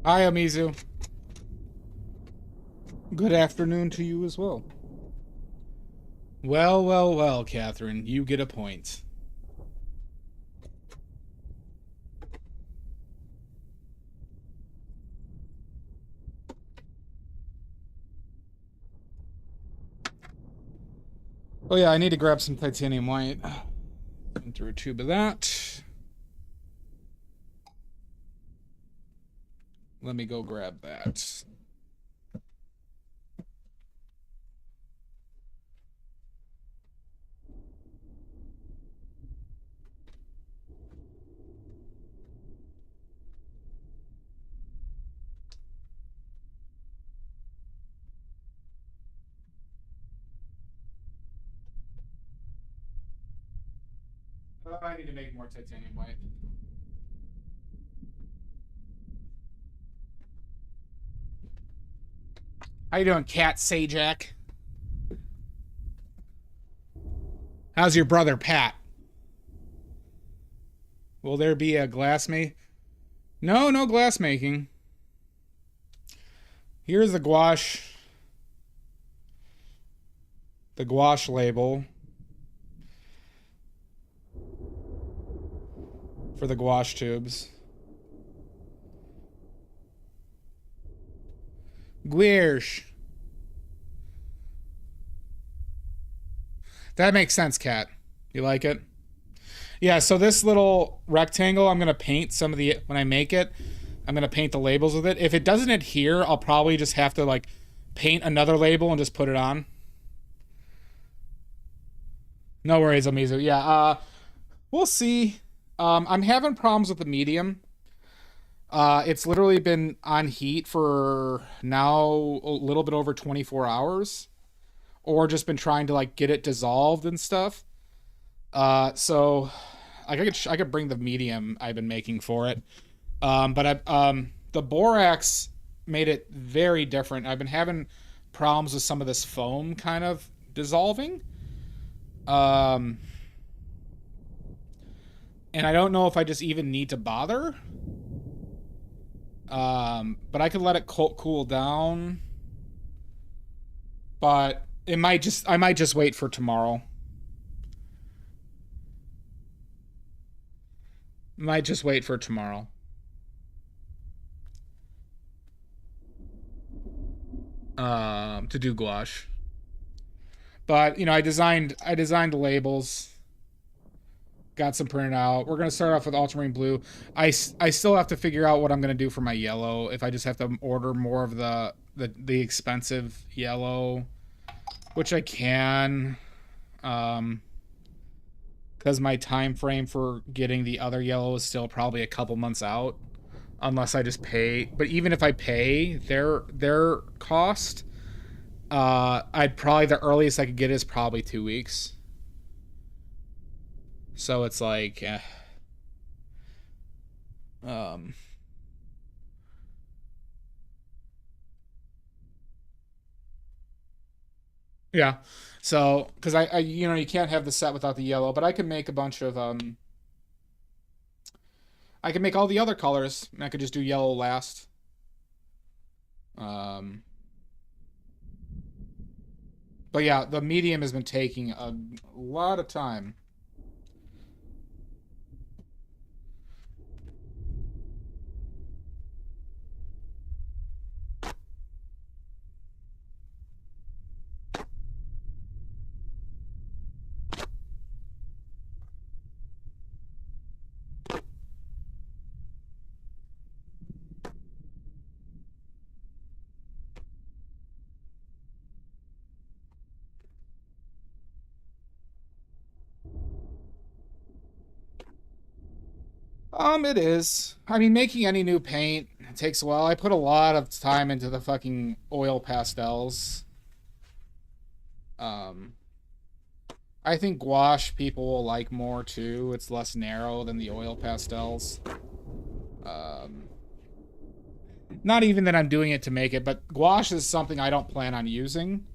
Hi, Amizu. Good afternoon to you as well. Well, well, well, Catherine, you get a point. Oh yeah, I need to grab some titanium white. Enter a tube of that. Let me go grab that. I need to make more titanium white. How you doing, Cat Sajak? How's your brother, Pat? Will there be a glass make? No, no glass making. Here's the gouache label for the gouache tubes. Gouache. That makes sense, Cat. You like it? Yeah, so this little rectangle, I'm going to paint some of the, when I make it, I'm going to paint the labels with it. If it doesn't adhere, I'll probably just have to like paint another label and just put it on. No worries, Amizu. Yeah, we'll see. I'm having problems with the medium. It's literally been on heat for now a little bit over 24 hours, or just been trying to like get it dissolved and stuff. So like I could bring the medium I've been making for it. But the borax made it very different. I've been having problems with some of this foam kind of dissolving. Um, and I don't know if I just even need to bother. But I could let it cool down. But I might just wait for tomorrow. Might just wait for tomorrow. To do gouache. But you know, I designed the labels, got some printed out. We're gonna start off with ultramarine blue. I still have to figure out what I'm gonna do for my yellow. If I just have to order more of the expensive yellow, which I can, um, because my time frame for getting the other yellow is still probably a couple months out, unless I just pay. But even if I pay their cost, I'd probably the earliest I could get is probably 2 weeks. So it's like, um, yeah. So because you know you can't have the set without the yellow, but I can make a bunch of I can make all the other colors, and I could just do yellow last. Um, but yeah, the medium has been taking a lot of time. It is. I mean, making any new paint takes a while. I put a lot of time into the fucking oil pastels. Um, I think gouache people will like more too. It's less narrow than the oil pastels. Um, Not even that I'm doing it to make it, but gouache is something I don't plan on using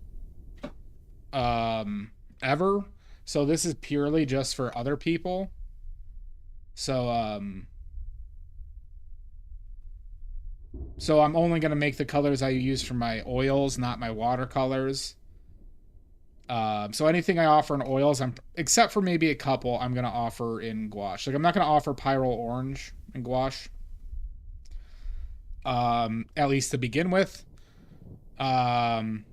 ever. So this is purely just for other people. So So I'm only going to make the colors I use for my oils, not my watercolors. So anything I offer in oils, except for maybe a couple, I'm going to offer in gouache. Like I'm not going to offer Pyro Orange in gouache. At least to begin with. I'm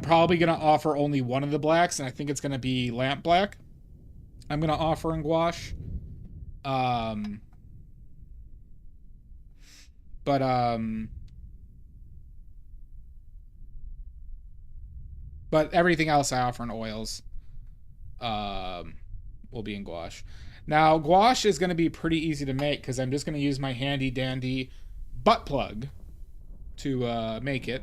probably going to offer only one of the blacks, and I think it's going to be Lamp Black. I'm going to offer in gouache. But everything else I offer in oils will be in gouache. Now, gouache is going to be pretty easy to make because I'm just going to use my handy dandy butt plug to make it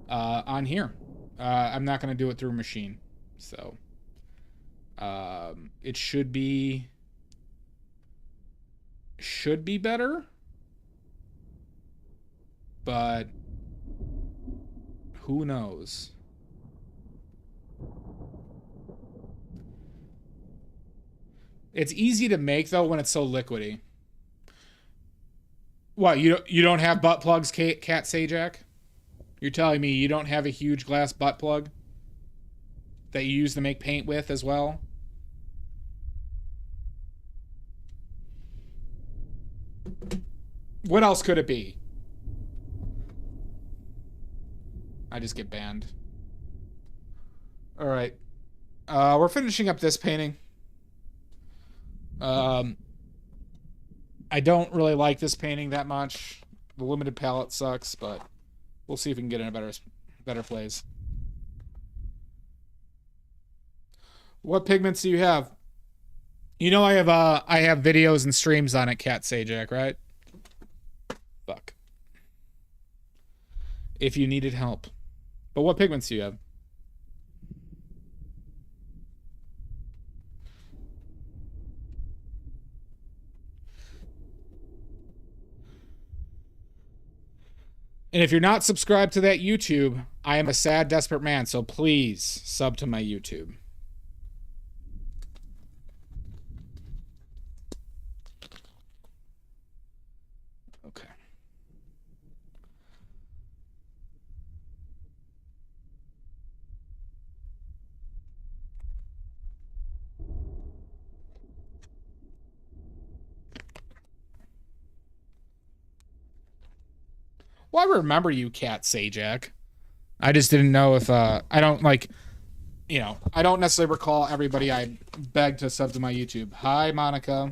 on here. I'm not going to do it through a machine. So it should be better. But who knows? It's easy to make though when it's so liquidy. What, you don't have butt plugs, Cat Sajak? You're telling me you don't have a huge glass butt plug that you use to make paint with as well? What else could it be? I just get banned. All right. We're finishing up this painting. I don't really like this painting that much. The limited palette sucks, but we'll see if we can get in a better place. What pigments do you have? You know I have videos and streams on it, Cat Sajak, right? Fuck. If you needed help. But what pigments do you have? And if you're not subscribed to that YouTube, I am a sad, desperate man, so please sub to my YouTube. Okay. Well, I remember you, Cat Sajak. I just didn't know if I don't like, I don't necessarily recall everybody I begged to sub to my YouTube. Hi, Monica.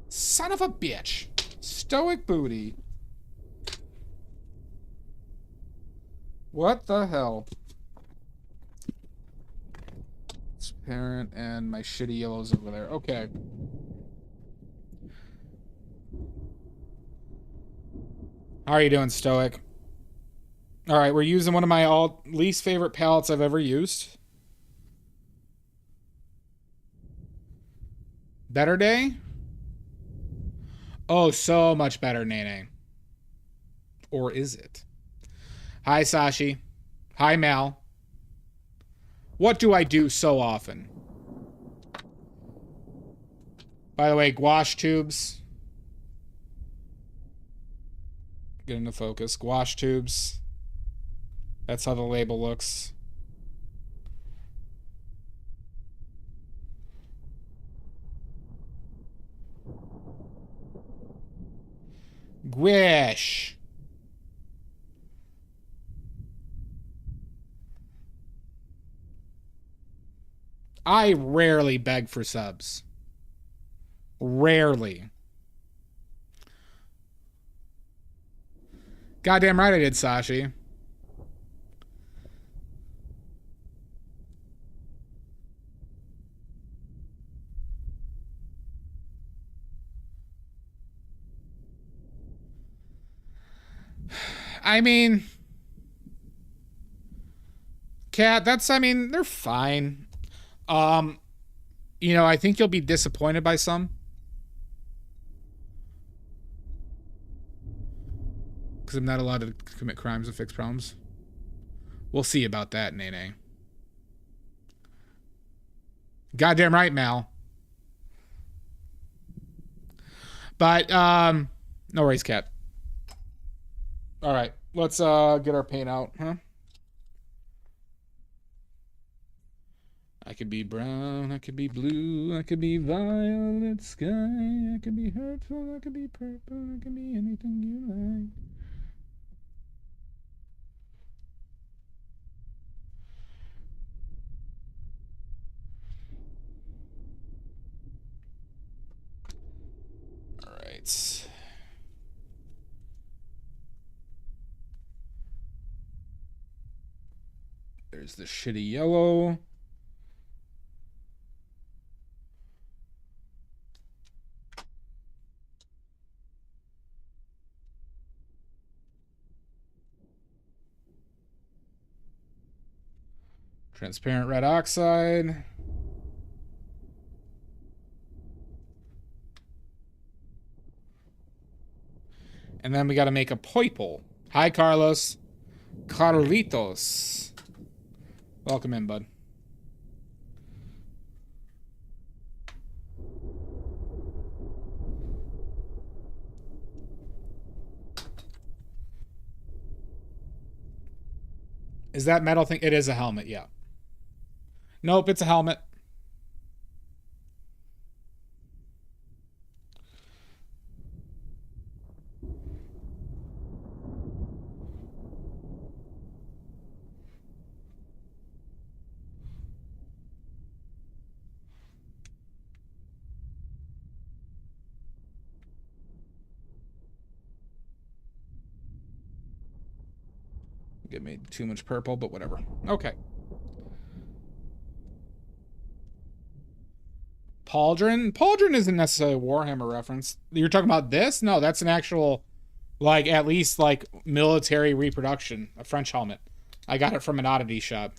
Son of a bitch. Stoic booty. What the hell? Transparent and my shitty yellows over there. Okay. How are you doing, Stoic? All right, we're using one of my least favorite palettes I've ever used. Better Day? Oh, so much better, Nene. Or is it? Hi, Sashi. Hi, Mal. What do I do so often? By the way, gouache tubes. Get into focus. Gouache tubes. That's how the label looks. Gouache. I rarely beg for subs. Rarely. Goddamn right I did, Sashi. I mean, Cat, they're fine. I think you'll be disappointed by some. Because I'm not allowed to commit crimes and fix problems. We'll see about that, Nene. Goddamn right, Mal. But no worries, cat. All right, let's get our paint out, huh? I could be brown, I could be blue, I could be violet sky, I could be hurtful, I could be purple, I could be anything you like. All right. There's the shitty yellow. Transparent red oxide. And then we got to make a purple. Hi, Carlos. Carlitos. Welcome in, bud. Is that metal thing? It is a helmet, yeah. Nope, it's a helmet. Get me too much purple, but whatever. Okay. Pauldron? Pauldron isn't necessarily a Warhammer reference. You're talking about this? No, that's an actual, like, at least, like, military reproduction. A French helmet. I got it from an oddity shop.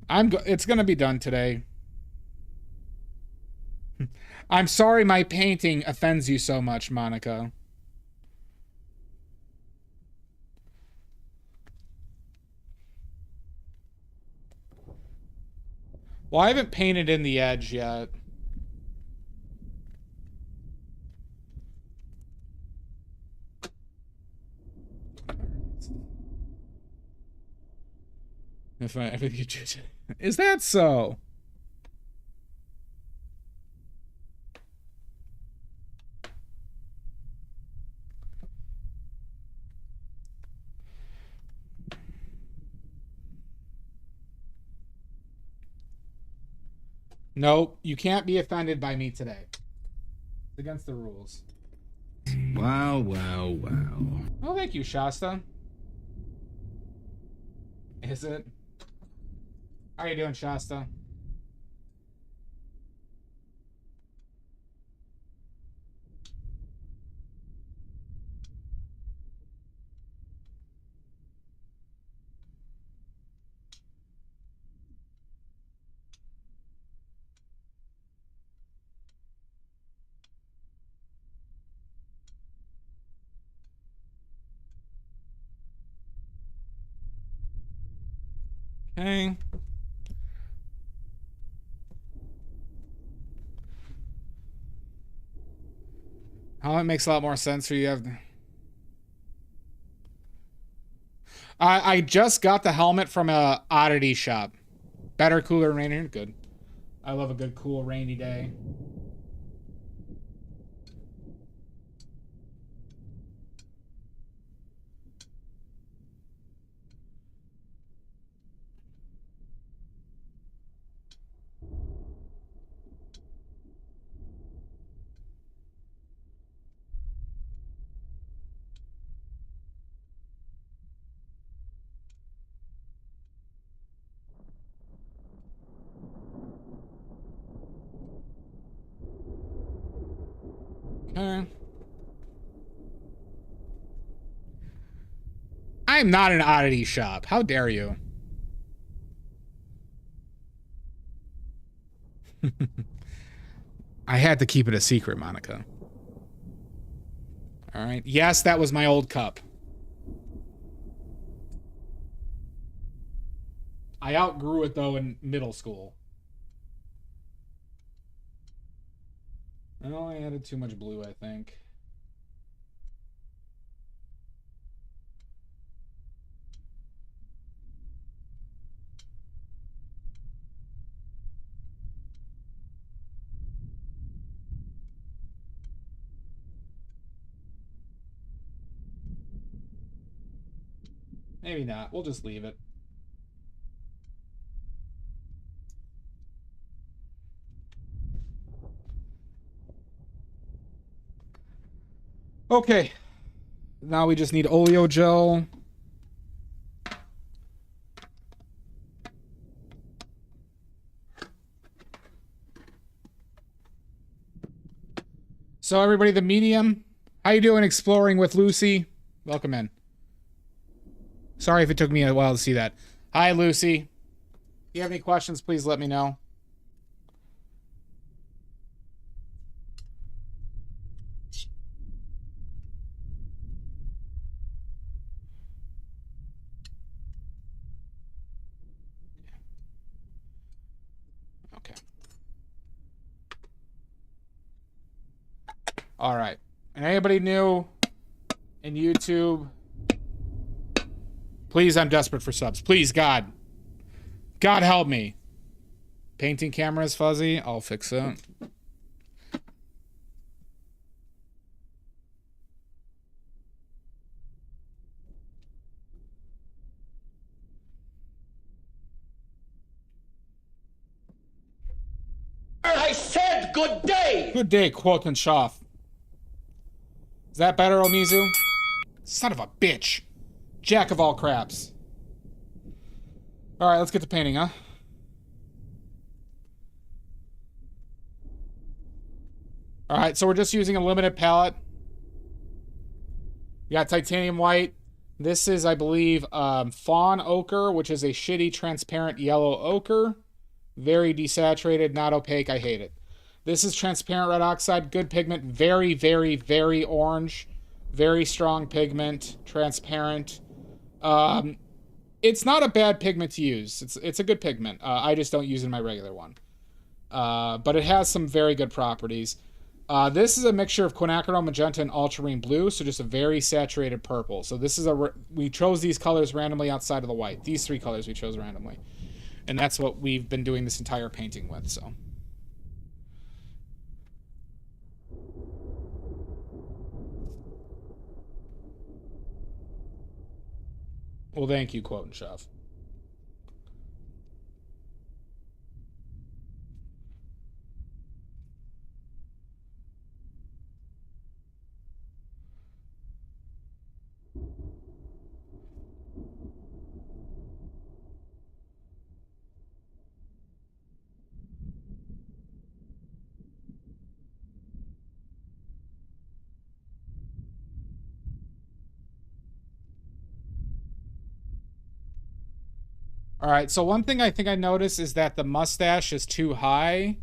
It's gonna be done today. I'm sorry my painting offends you so much, Monica. Well, I haven't painted in the edge yet. If you judge it. Is that so? Nope, you can't be offended by me today. It's against the rules. Wow, wow, wow. Oh, thank you, Shasta. Is it? How are you doing, Shasta? Okay. Oh, it makes a lot more sense for you. I just got the helmet from a oddity shop. Better, cooler, rainier. Good. I love a good, cool, rainy day. Okay. I'm not an oddity shop. How dare you? I had to keep it a secret, Monica. All right. Yes, that was my old cup. I outgrew it, though, in middle school. Well, I added too much blue, I think. Maybe not. We'll just leave it. Okay. Now we just need oleo gel. So everybody, the medium. How you doing exploring with Lucy? Welcome in. Sorry if it took me a while to see that. Hi, Lucy. If you have any questions, please let me know. Okay. All right. And anybody new in YouTube, please, I'm desperate for subs. Please, God. God help me. Painting camera is fuzzy. I'll fix it. I said good day! Good day, Quoten Schaff. Is that better, Omizu? Son of a bitch. Jack of all craps. Alright, let's get to painting, huh? Alright, so we're just using a limited palette. You got titanium white. This is, I believe, fawn ochre, which is a shitty transparent yellow ochre. Very desaturated, not opaque. I hate it. This is transparent red oxide. Good pigment. Very, very, very orange. Very strong pigment. Transparent. It's not a bad pigment to use. It's a good pigment. I just don't use it in my regular one. But it has some very good properties. This is a mixture of quinacridone, magenta, and ultramarine blue, so just a very saturated purple. So this is we chose these colors randomly outside of the white. These three colors we chose randomly. And that's what we've been doing this entire painting with, so. Well, thank you, Quote and Shove. All right, so one thing I think I noticed is that the mustache is too high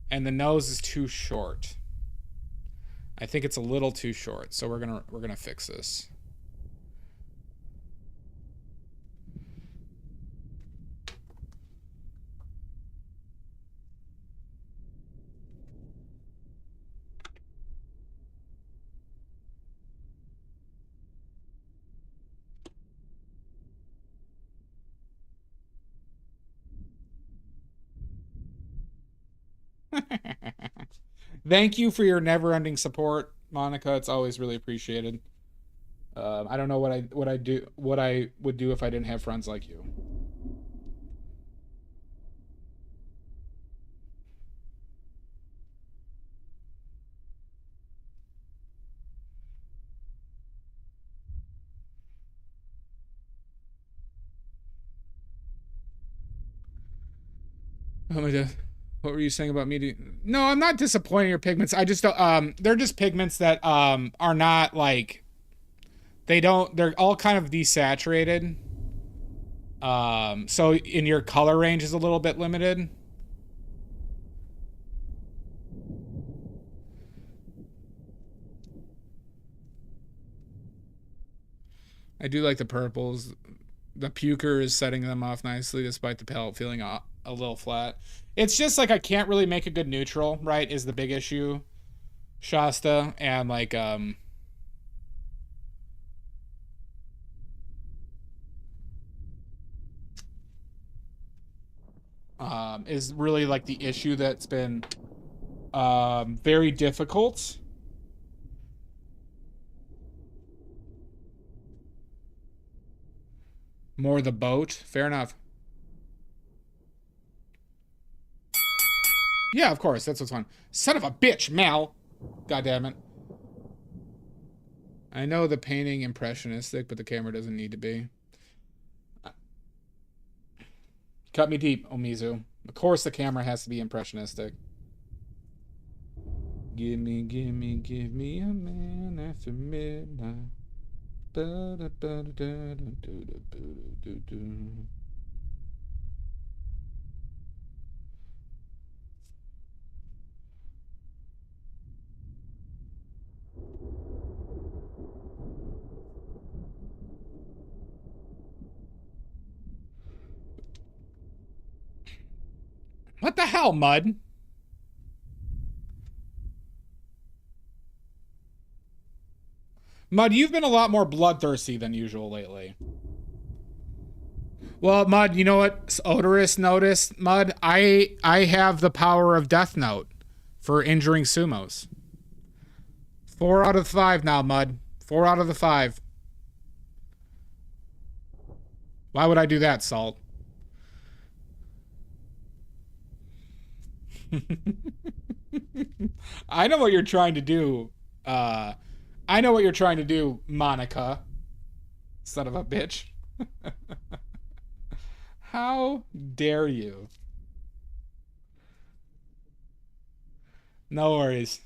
and the nose is too short. I think it's a little too short, so we're gonna fix this. Thank you for your never-ending support, Monica. It's always really appreciated. I don't know what I would do if I didn't have friends like you. Oh my god. What were you saying about me? No, I'm not disappointing your pigments. I just don't, they're just pigments that are not like they're all kind of desaturated. So in your color range is a little bit limited. I do like the purples. The puker is setting them off nicely despite the palette feeling a little flat. It's just like I can't really make a good neutral, right, is the big issue. Shasta, and like is really like the issue that's been very difficult. More the boat. Fair enough. Yeah, of course. That's what's fun. Son of a bitch, Mal. God damn it. I know the painting impressionistic, but the camera doesn't need to be. Cut me deep, Omizu. Of course the camera has to be impressionistic. Give me a man after midnight. What the hell, Mud? Mud, you've been a lot more bloodthirsty than usual lately. Well, Mud, you know what Odorous noticed? Mud, I have the power of Death Note for injuring sumos. 4 out of 5 now, Mud. 4 out of the 5. Why would I do that, Salt? I know what you're trying to do. I know what you're trying to do, Monica. Son of a bitch. How dare you? No worries.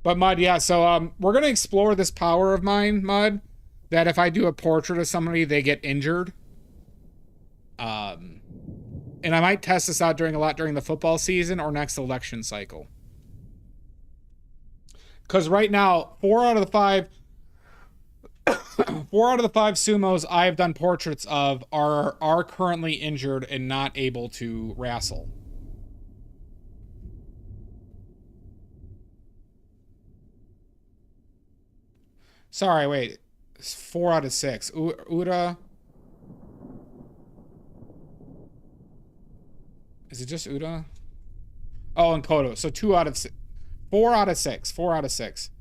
But Mud, yeah, so we're gonna explore this power of mine, Mud, that if I do a portrait of somebody, they get injured. And I might test this out during the football season or next election cycle. Because right now, 4 out of the 5 sumos I have done portraits of are currently injured and not able to wrestle. Sorry, wait. It's 4 out of 6. Uda. Is it just Uda? Oh, and Kodo. So 2 out of 6. 4 out of 6. 4 out of 6.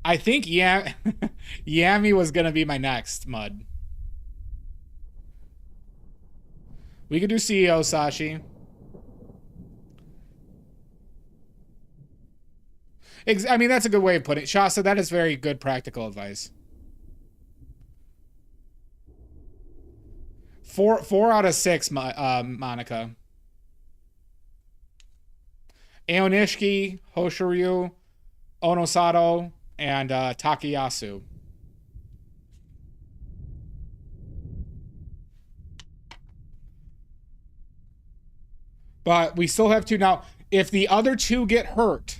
I think Yami was going to be my next, Mud. We could do CEO, Sashi. I mean, that's a good way of putting it. Shasta, that is very good practical advice. 4 out of 6, Monica. Aonishiki, Hoshiryu, Onosato, and Takayasu. But we still have 2 now. If the other 2 get hurt...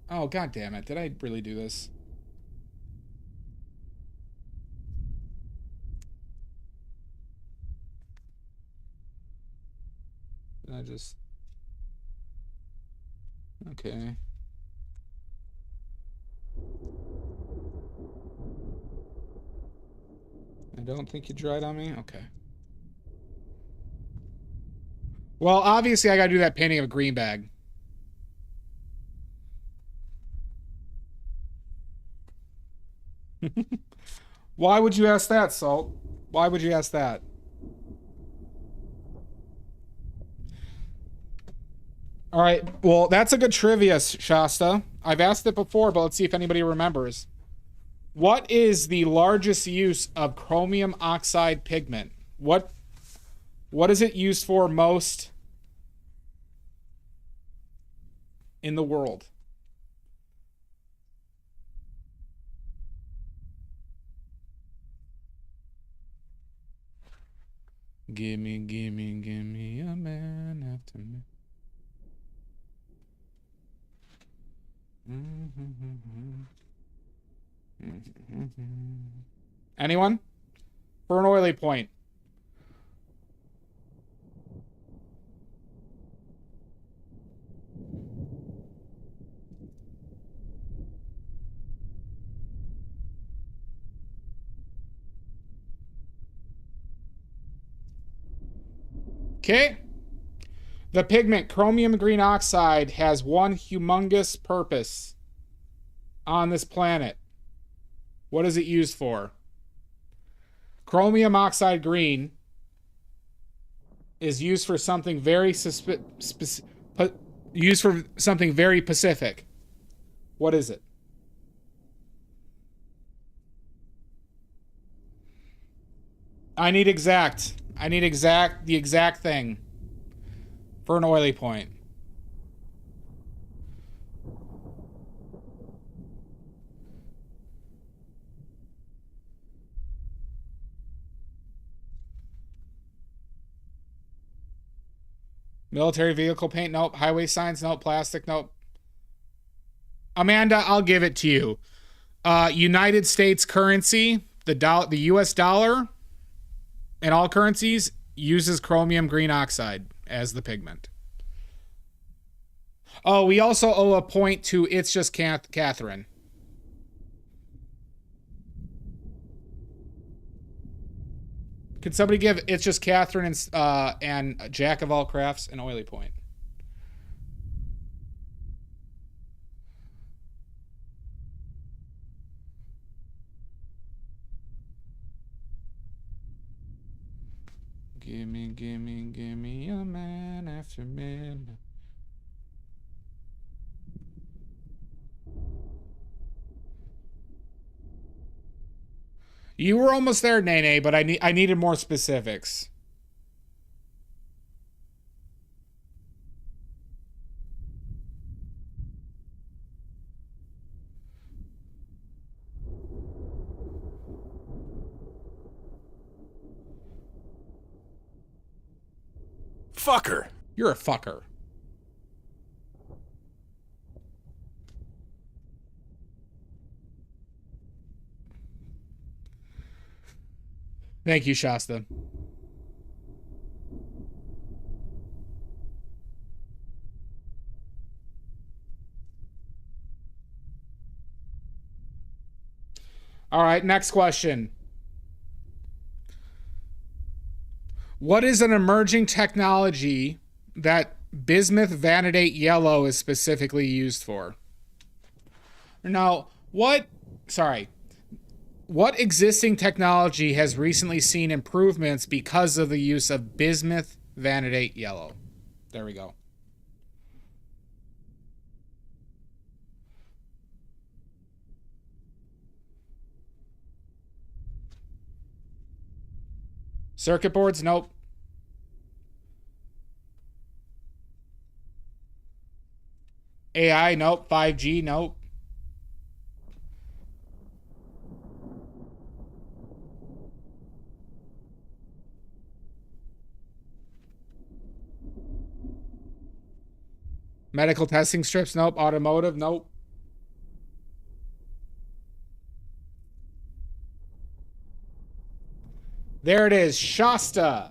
Oh, god damn it. Did I really do this? Did I just... Okay. I don't think you dried on me? Okay. Well, obviously I gotta do that painting of a green bag. Why would you ask that, Salt? Why would you ask that? All right, well, that's a good trivia, Shasta. I've asked it before, but let's see if anybody remembers. What is the largest use of chromium oxide pigment? What is it used for most? in the world. Gimme a man after me. Anyone? For an oily point. Okay. The pigment chromium green oxide has one humongous purpose on this planet. What is it used for? Chromium oxide green is used for something very used for something very specific. What is it? I need the exact thing for an oily point. Military vehicle paint, nope. Highway signs, nope. Plastic, nope. Amanda, I'll give it to you. United States currency, the US dollar, and all currencies uses chromium green oxide as the pigment. Oh, we also owe a point to It's Just Catherine. Could somebody give It's Just Catherine and Jack of All Crafts an oily point? Gimme a man after midnight. You were almost there, Nene, but I needed more specifics. Fucker. You're a fucker. Thank you, Shasta. All right, next question. What is an emerging technology that bismuth vanadate yellow is specifically used for? Now, what existing technology has recently seen improvements because of the use of bismuth vanadate yellow? There we go. Circuit boards? Nope. AI? Nope. 5G? Nope. Medical testing strips? Nope. Automotive? Nope. There it is. Shasta.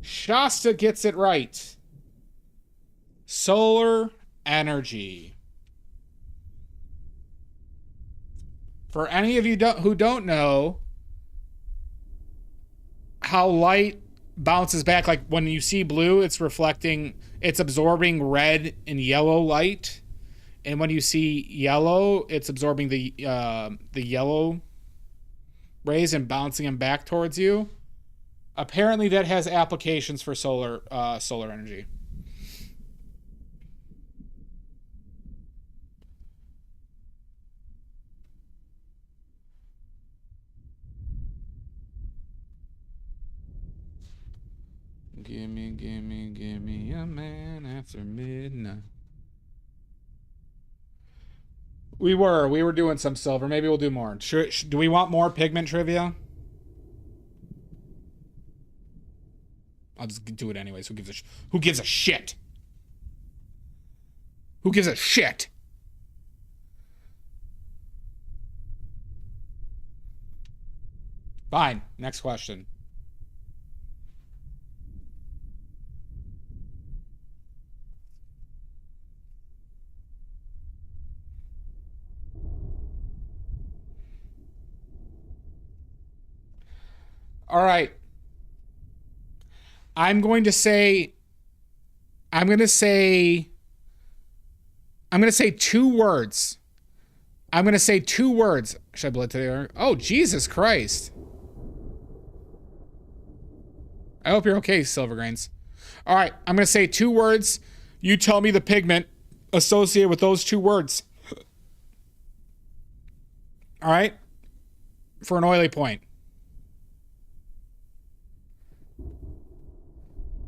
Shasta gets it right. Solar energy. For any of you who don't know how light bounces back, like when you see blue, it's absorbing red and yellow light. And when you see yellow, it's absorbing the yellow rays and bouncing them back towards you. Apparently that has applications for solar energy. Gimme a man after midnight. We were doing some silver. Maybe we'll do more. Do we want more pigment trivia? I'll just do it anyways. Who gives a shit? Who gives a shit? Fine. Next question. All right. I'm going to say two words. I'm going to say two words. Should I blow it together? Oh, Jesus Christ. I hope you're okay, Silvergrains. All right, I'm going to say two words. You tell me the pigment associated with those two words. All right? For an oily point.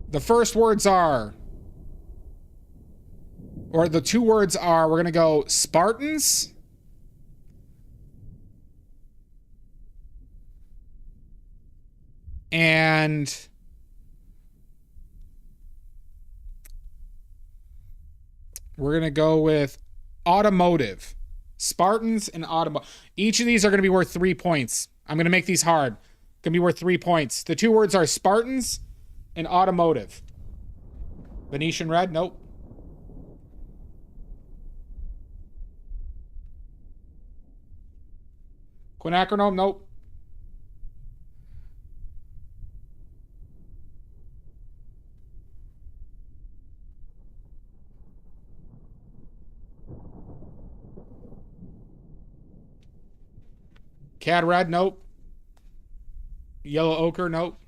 The first words are, or the two words are, we're going to go Spartans and we're going to go with automotive. Spartans and automotive. Each of these are going to be worth 3 points. I'm going to make these hard. Going to be worth 3 points. The two words are Spartans and automotive. Venetian red? Nope. Quinacridone? Nope. Cad red? Nope. Yellow ochre? Nope.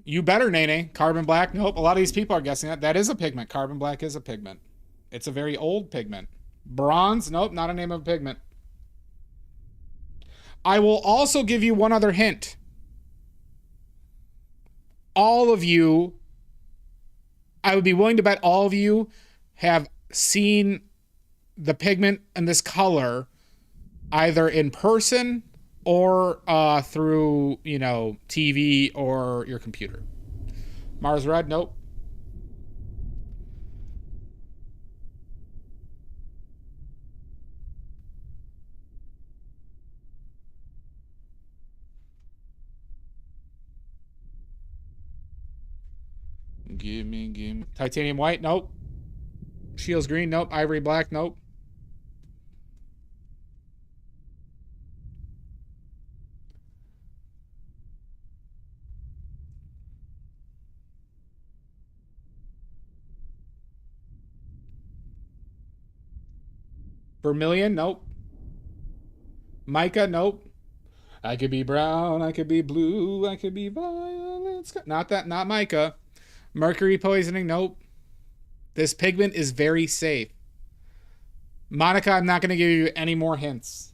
You better, Nene. Carbon black? Nope. A lot of these people are guessing that. That is a pigment. Carbon black is a pigment. It's a very old pigment. Bronze? Nope. Not a name of a pigment. I will also give you one other hint. All of you, I would be willing to bet all of you have seen the pigment and this color either in person or through, TV or your computer. Mars red? Nope. Give me. Titanium white? Nope. Shields green? Nope. Ivory black? Nope. Vermilion? Nope. Mica? Nope. I could be brown, I could be blue, I could be violet. Not mica. Mercury poisoning? Nope. This pigment is very safe. Monica, I'm not going to give you any more hints.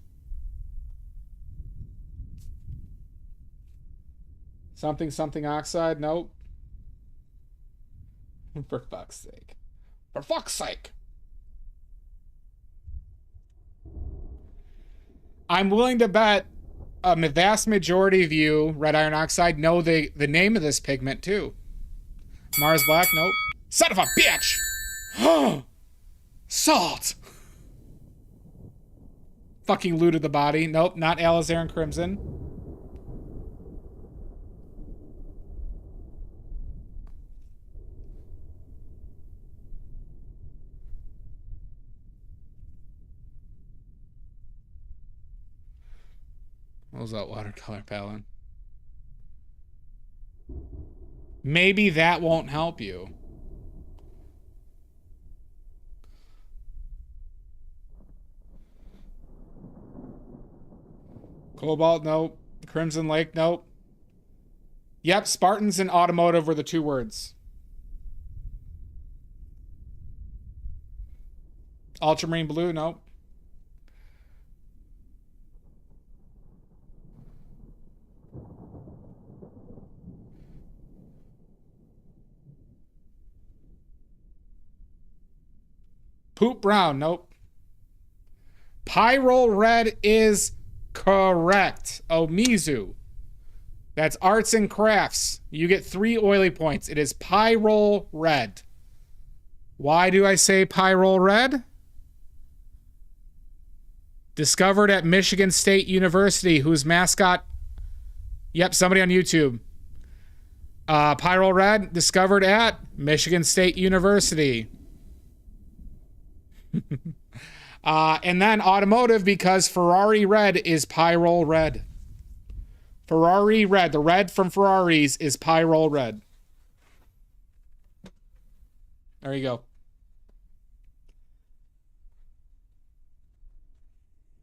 Something oxide? Nope. For fuck's sake. For fuck's sake. I'm willing to bet a vast majority of you, red iron oxide, know the name of this pigment too. Mars black? Nope. Son of a bitch! Salt! Fucking looted the body. Nope, not alizarin crimson. What was that watercolor palette? Maybe that won't help you. Cobalt, nope. Crimson Lake, nope. Yep, Spartans and automotive were the two words. Ultramarine blue, nope. Poop brown, nope. Pyrrole red is correct. Omizu. That's arts and crafts. You get 3 oily points. It is Pyrrole red. Why do I say Pyrrole red? Discovered at Michigan State University, whose mascot... Yep, somebody on YouTube. Pyrrole red, discovered at Michigan State University. And then automotive, because Ferrari red is Pyrrole red. Ferrari red, the red from Ferraris is Pyrrole red. There you go.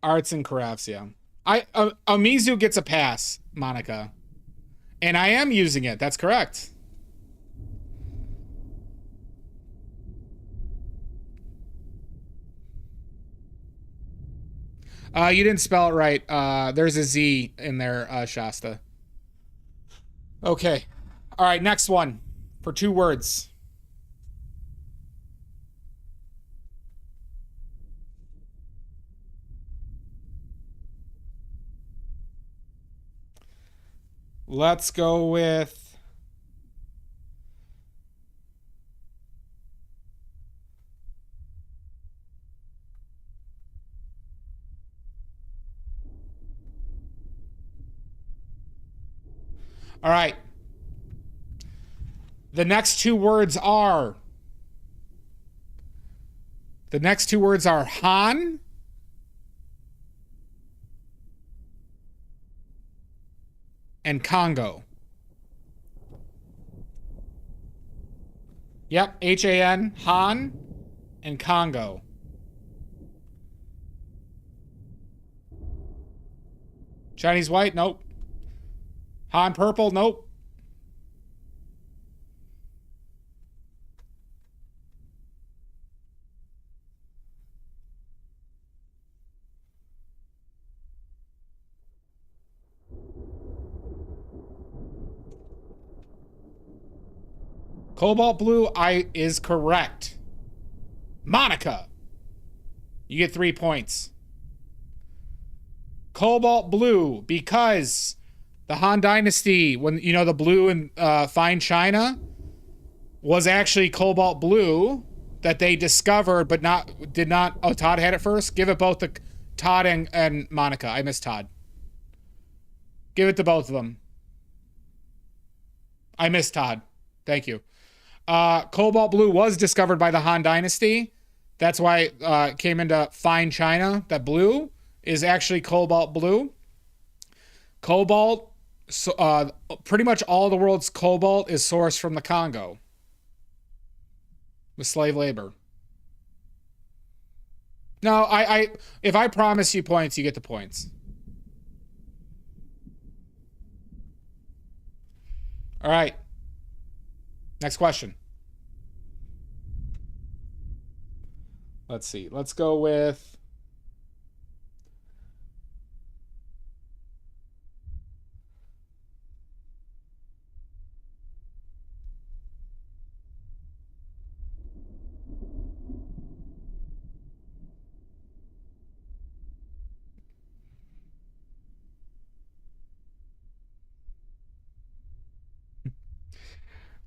Arts and crafts, yeah. Omizu gets a pass, Monica. And I am using it. That's correct. You didn't spell it right. There's a Z in there, Shasta. Okay. All right, next one for 2 words. Let's go with... All right. The next 2 words are... The next 2 words are Han and Congo. Yep, H-A-N, Han and Congo. Chinese white, nope. Han purple, nope. Cobalt blue is correct. Monica, you get 3 points. Cobalt blue, because the Han Dynasty, when you know the blue in fine china, was actually cobalt blue that they discovered, but did not. Oh, Todd had it first. Give it both to Todd and Monica. I miss Todd. Give it to both of them. I miss Todd. Thank you. Cobalt blue was discovered by the Han Dynasty. That's why it came into fine china. That blue is actually cobalt blue. Cobalt, pretty much all the world's cobalt is sourced from the Congo with slave labor. No, if I promise you points, you get the points. All right. Next question. Let's see. Let's go with...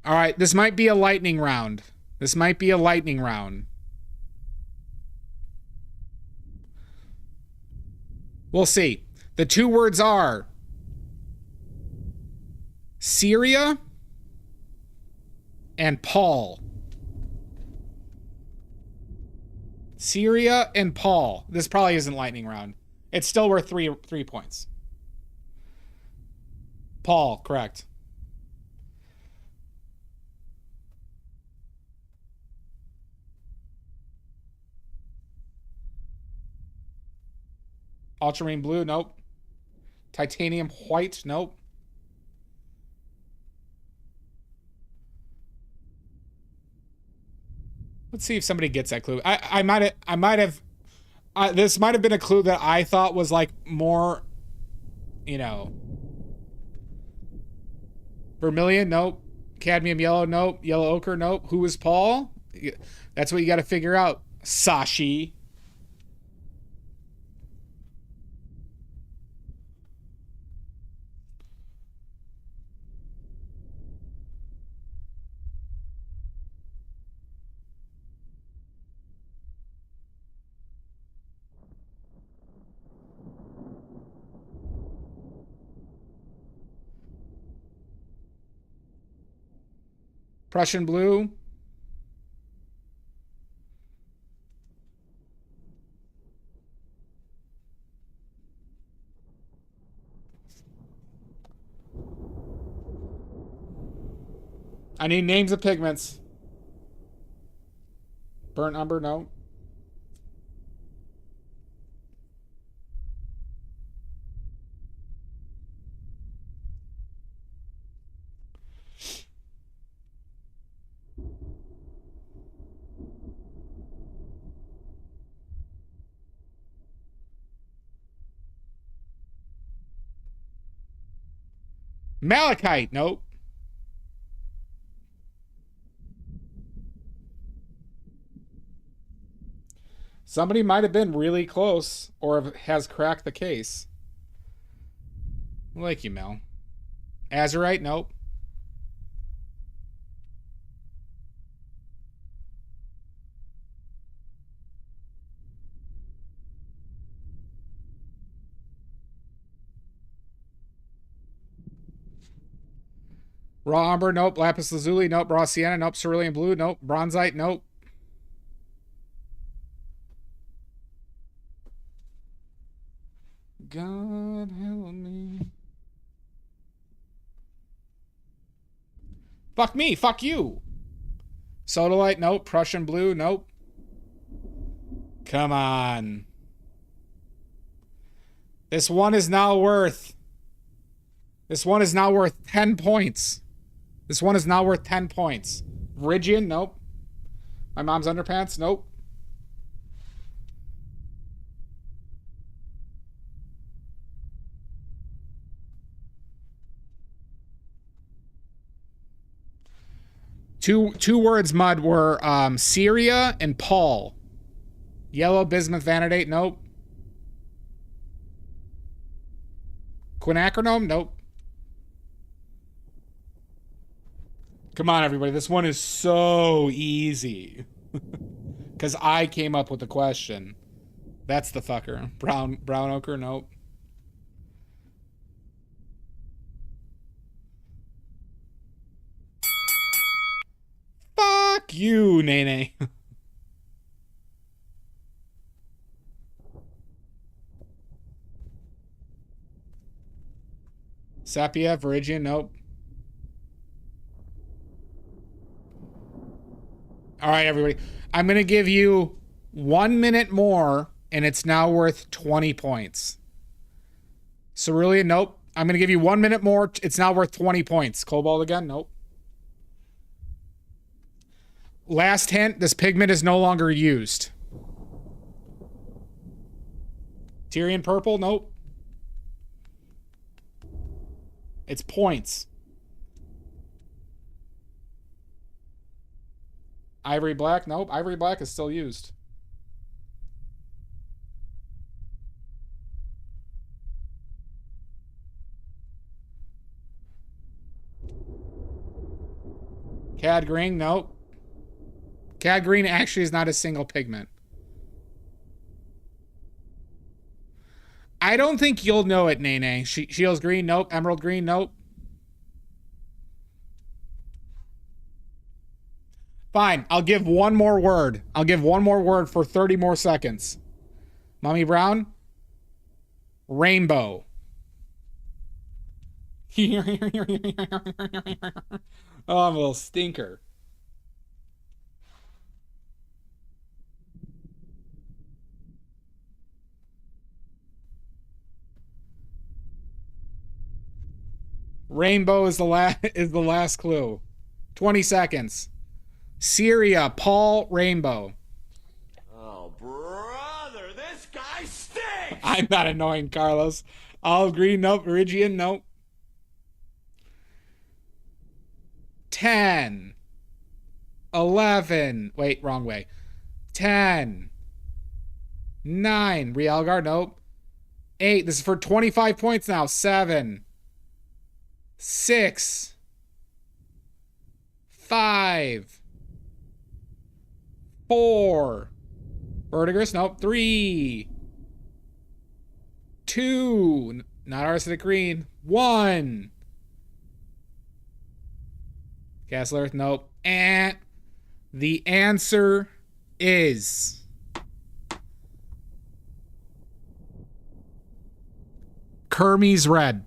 All right, this might be a lightning round. This might be a lightning round. We'll see. The 2 words are Syria and Paul. Syria and Paul. This probably isn't lightning round. It's still worth 3 points. Paul, correct. Ultramarine blue, nope. Titanium white, nope. Let's see if somebody gets that clue. I might have this might have been a clue that I thought was like more, you know. Vermilion, nope. Cadmium yellow, nope. Yellow ochre, nope. Who is Paul? That's what you got to figure out. Sashi. Prussian blue. I need names of pigments. Burnt umber, no. Malachite, nope. Somebody might have been really close or has cracked the case. I like you, Mel. Azurite, nope. Raw umber, nope. Lapis lazuli, nope. Raw sienna, nope. Cerulean blue, nope. Bronzite, nope. God help me. Fuck me, fuck you. Sodalite, nope. Prussian blue, nope. Come on. This one is now worth 10 points. This one is now worth 10 points. Viridian, nope. My mom's underpants, nope. Two words, Mud, were Syria and Paul. Yellow bismuth vanadate, nope. Quinacridone, nope. Come on, everybody. This one is so easy. Because I came up with the question. That's the fucker. Brown ochre, nope. Fuck you, Nene. Sapia, Viridian, nope. All right, everybody. I'm going to give you 1 minute more, and it's now worth 20 points. Cerulean, nope. I'm going to give you 1 minute more. It's now worth 20 points. Cobalt again, nope. Last hint, this pigment is no longer used. Tyrian purple, nope. It's points. Ivory black, nope. Ivory black is still used. Cad green, nope. Cad green actually is not a single pigment. I don't think you'll know it, Nene. Shields green, nope. Emerald green, nope. Fine, I'll give one more word. I'll give one more word for 30 more seconds. Mommy Brown? Rainbow. Oh, I'm a little stinker. Rainbow is the last clue. 20 seconds. Syria, Paul, Rainbow. Oh, brother, this guy stinks! I'm not annoying, Carlos. Olive green, nope. Viridian, nope. 10. 11. Wait, wrong way. 10, 9, Realgar, nope. 8, this is for 25 points now. 7, 6, 5, 4, Verdigris, nope. 3, 2, not Arsenic Green. 1, Castle Earth, nope. And the answer is Kermie's Red.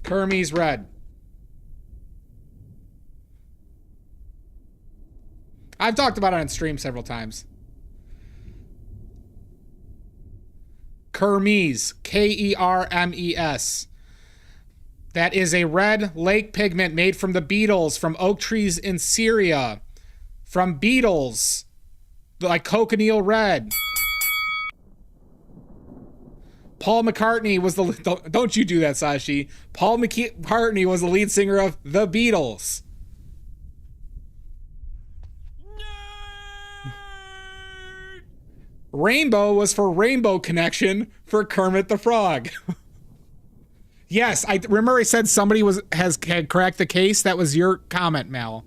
Kermie's Red. I've talked about it on stream several times. Kermes. Kermes. That is a red lake pigment made from the beetles from oak trees in Syria. From beetles. Like cochineal red. Paul McCartney was the... Don't you do that, Sashi. Paul McCartney was the lead singer of The Beatles. Rainbow was for Rainbow Connection for Kermit the Frog. Yes, I remember I said somebody had cracked the case. That was your comment, Mal.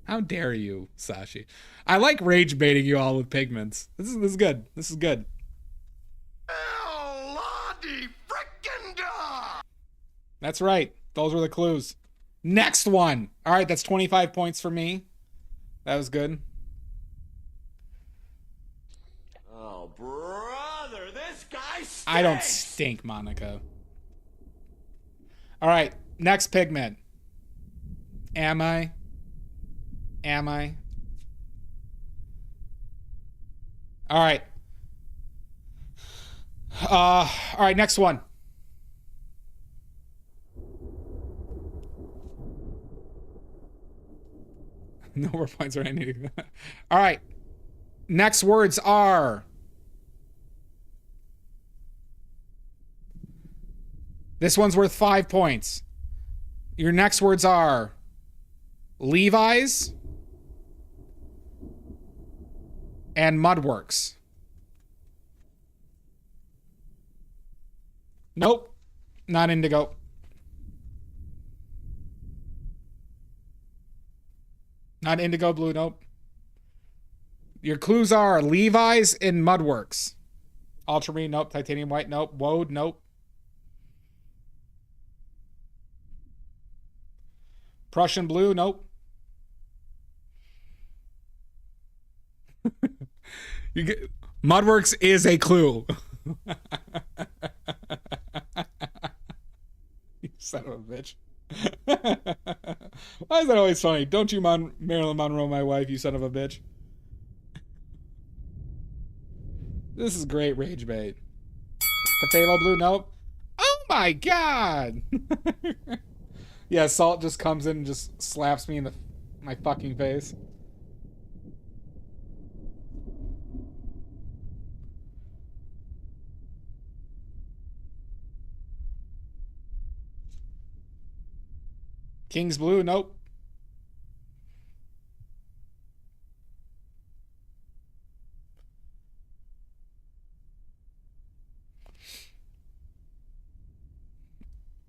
How dare you, Sashi? I like rage baiting you all with pigments. This is good. This is good. That's right. Those were the clues. Next one. All right, that's 25 points for me. That was good. Oh, brother, this guy stinks! I don't stink, Monica. All right, next pigment. Am I? All right. All right, next one. No more points are anything. All right. Next words are... This one's worth 5 points. Your next words are... Levi's and Mudworks. Nope. Not indigo. Not indigo blue, nope. Your clues are Levi's and Mudworks. Ultramarine, nope. Titanium white, nope. Woad, nope. Prussian blue, nope. Mudworks is a clue. You son of a bitch. Why is that always funny? Don't you Marilyn Monroe my wife, you son of a bitch. This is great rage bait. Potato blue, nope. Oh my god. Yeah, Salt just comes in and just slaps me in my fucking face. King's blue, nope.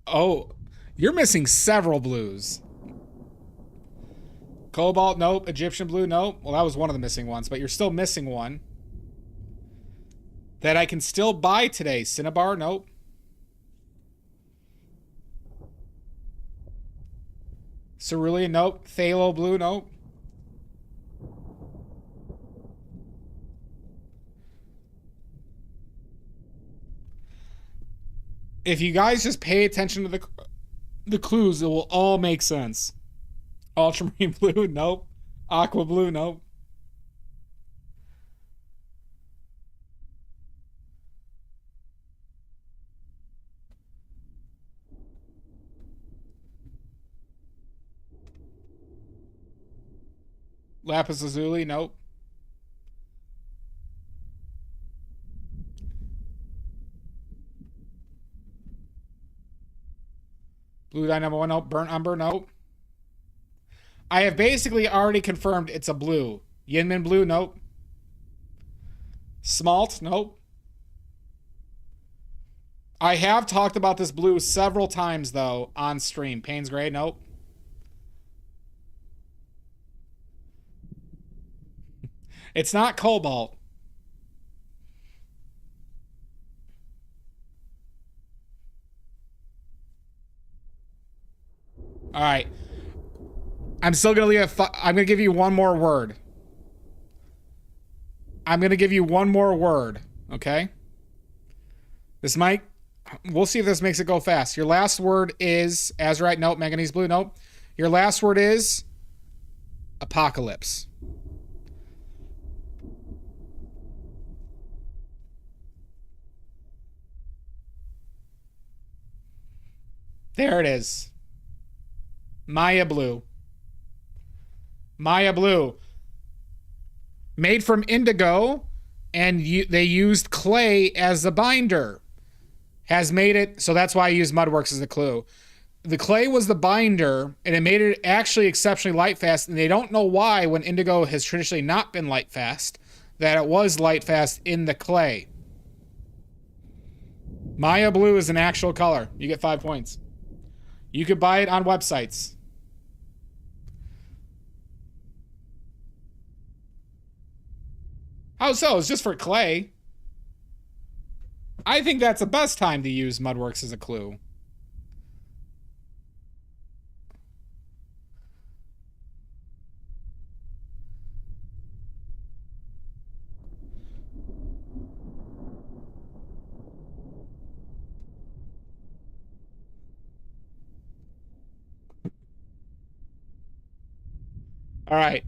Oh, you're missing several blues. Cobalt, nope. Egyptian blue, nope. Well, that was one of the missing ones, but you're still missing one. That I can still buy today. Cinnabar, nope. Cerulean, nope. Phthalo blue, nope. If you guys just pay attention to the clues, it will all make sense. Ultramarine blue, nope. Aqua blue, nope. Lapis lazuli, nope. Blue dye number 1, nope. Burnt umber, nope. I have basically already confirmed it's a blue. Yinmin blue, nope. Smalt, nope. I have talked about this blue several times, though, on stream. Payne's Gray, nope. It's not Cobalt. All right. I'm still going to leave I'm going to give you one more word. I'm going to give you one more word, okay? This might... We'll see if this makes it go fast. Your last word is Azurite, nope. Manganese blue, nope. Your last word is apocalypse. There it is. Maya blue. Maya blue. Made from indigo, and they used clay as the binder. Has made it, so that's why I use Mudworks as a clue. The clay was the binder, and it made it actually exceptionally light fast, and they don't know why, when indigo has traditionally not been light fast, that it was light fast in the clay. Maya blue is an actual color. You get 5 points. You could buy it on websites. How so? It's just for clay. I think that's the best time to use Mudworks as a clue. All right.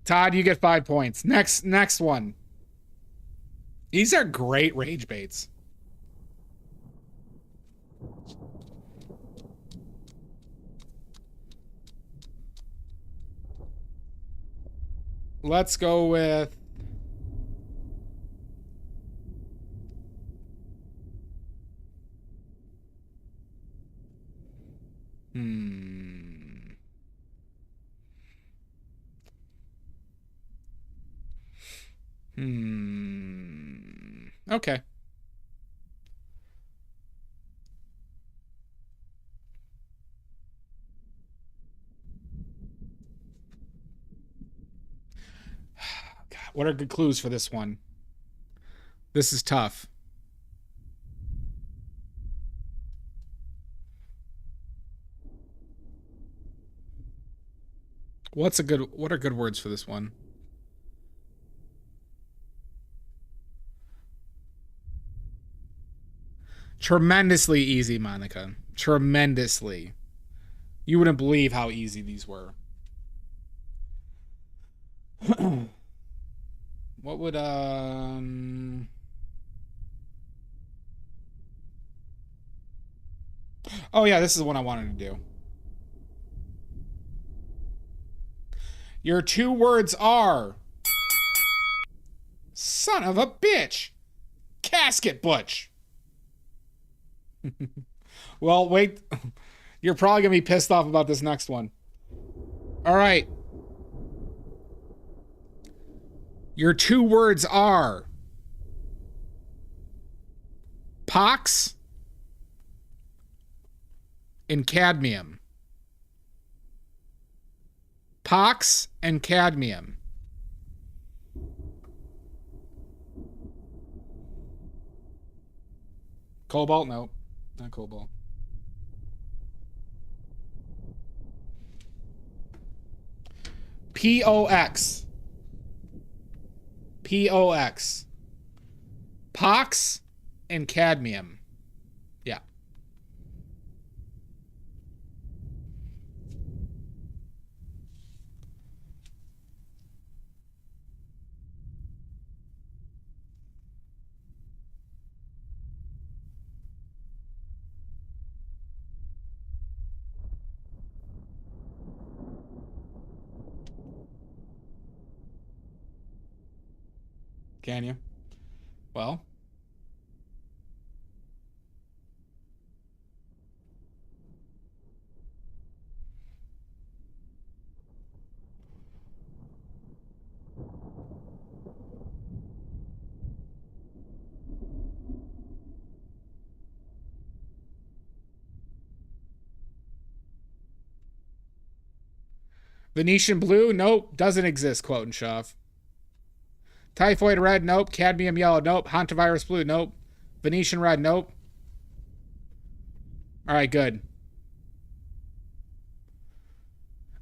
Todd, you get 5 points. Next one. These are great rage baits. Let's go with... Okay. God, what are good clues for this one? This is tough. What are good words for this one? Tremendously easy, Monica. Tremendously. You wouldn't believe how easy these were. What would Oh yeah, this is what I wanted to do. Your 2 words are... Son of a bitch! Casket Butch! Well, wait. You're probably going to be pissed off about this next one. All right. Your 2 words are... pox and cadmium. Pox and cadmium. Cobalt? No, not cobalt. POX. POX. Pox and cadmium. Yeah. Can you? Well. Venetian blue? Nope. Doesn't exist, quote and shove. Typhoid red? Nope. Cadmium yellow? Nope. Hantavirus blue? Nope. Venetian red? Nope. All right, good.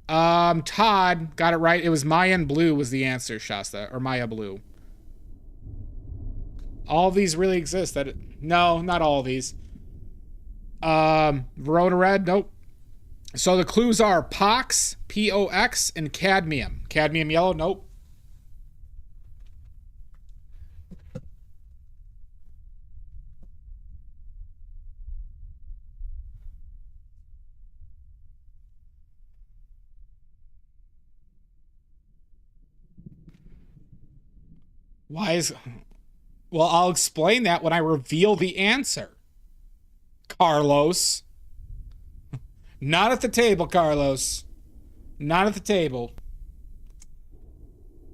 Todd got it right. It was Mayan blue was the answer, Shasta, or Maya blue. All of these really exist. No, not all of these. Verona red? Nope. So the clues are POX, P-O-X, and cadmium. Cadmium yellow? Nope. Why is... Well, I'll explain that when I reveal the answer. Carlos. Not at the table, Carlos. Not at the table.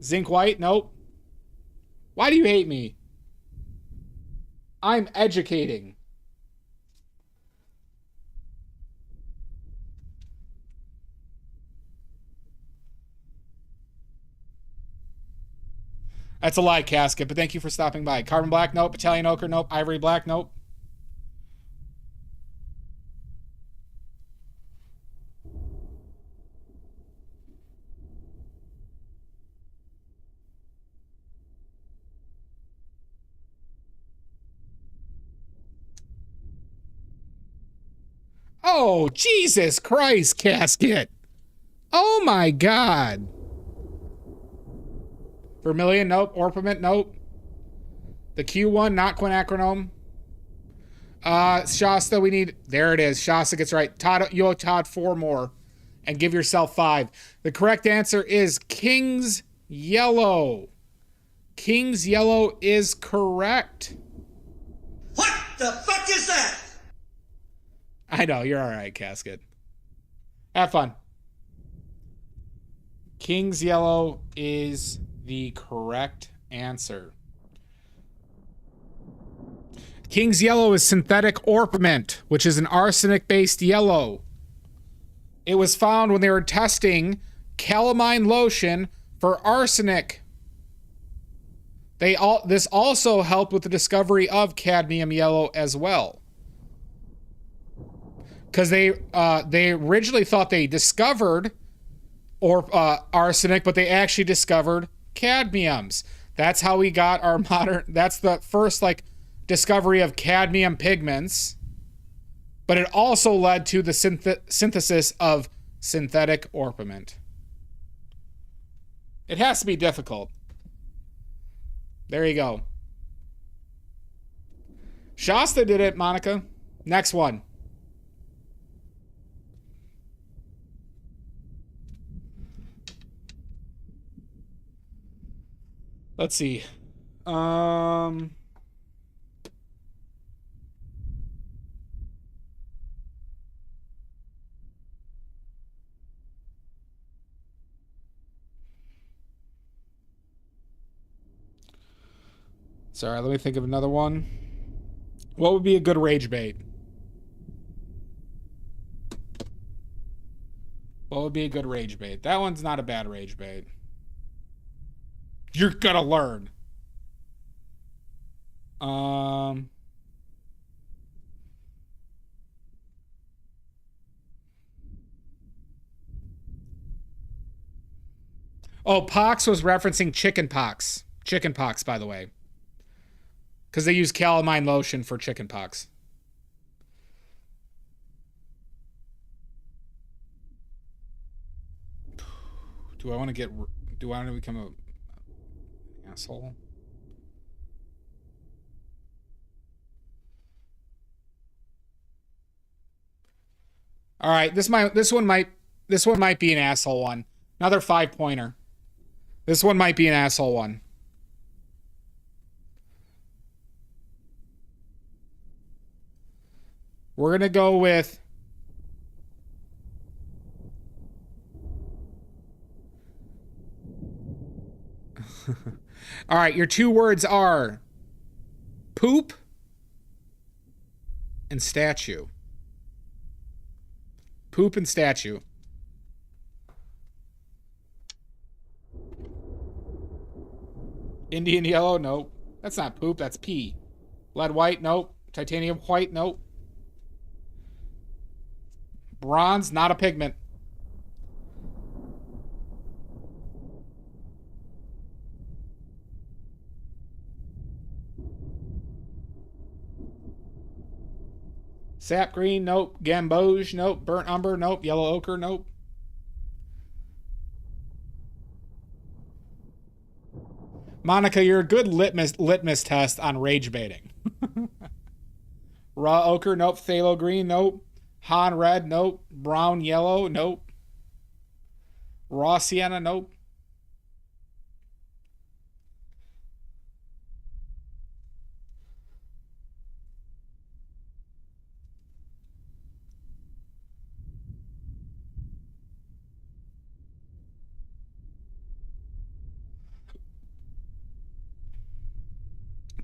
Zinc white? Nope. Why do you hate me? I'm educating. That's a lie, Casket, but thank you for stopping by. Carbon black? Nope. Italian ochre? Nope. Ivory black? Nope. Oh, Jesus Christ, Casket. Oh, my God. Vermilion? Nope. Orpiment? Nope. The Q1, not quinacridone. Shasta, we need... There it is. Shasta gets right. Todd, you owe Todd 4 more. And give yourself 5. The correct answer is King's Yellow. King's Yellow is correct. What the fuck is that? I know, you're alright, Casket. Have fun. King's Yellow is the correct answer. King's Yellow is synthetic orpiment, which is an arsenic-based yellow. It was found when they were testing calamine lotion for arsenic. This also helped with the discovery of cadmium yellow as well. Because they originally thought they discovered arsenic, but they actually discovered cadmiums. That's how we got our modern... That's the first, discovery of cadmium pigments. But it also led to the synthesis of synthetic orpiment. It has to be difficult. There you go. Shasta did it, Monica. Next one. Let's see. Sorry, let me think of another one. What would be a good rage bait? What would be a good rage bait? That one's not a bad rage bait. You're gonna learn. Oh, pox was referencing chicken pox. Chicken pox, by the way. Because they use calamine lotion for chicken pox. Do I want to become an asshole? All right, this one might be an asshole one. Another 5-pointer. This one might be an asshole one. We're going to go with... All right, your 2 words are poop and statue. Poop and statue. Indian yellow, nope. That's not poop, that's pee. Lead white, nope. Titanium white, nope. Bronze, not a pigment. Sap green, nope. Gamboge, nope. Burnt umber, nope. Yellow ochre, nope. Monica, you're a good litmus test on rage baiting. Raw ochre, nope. Phthalo green, nope. Han red, nope. Brown yellow, nope. Raw sienna, nope.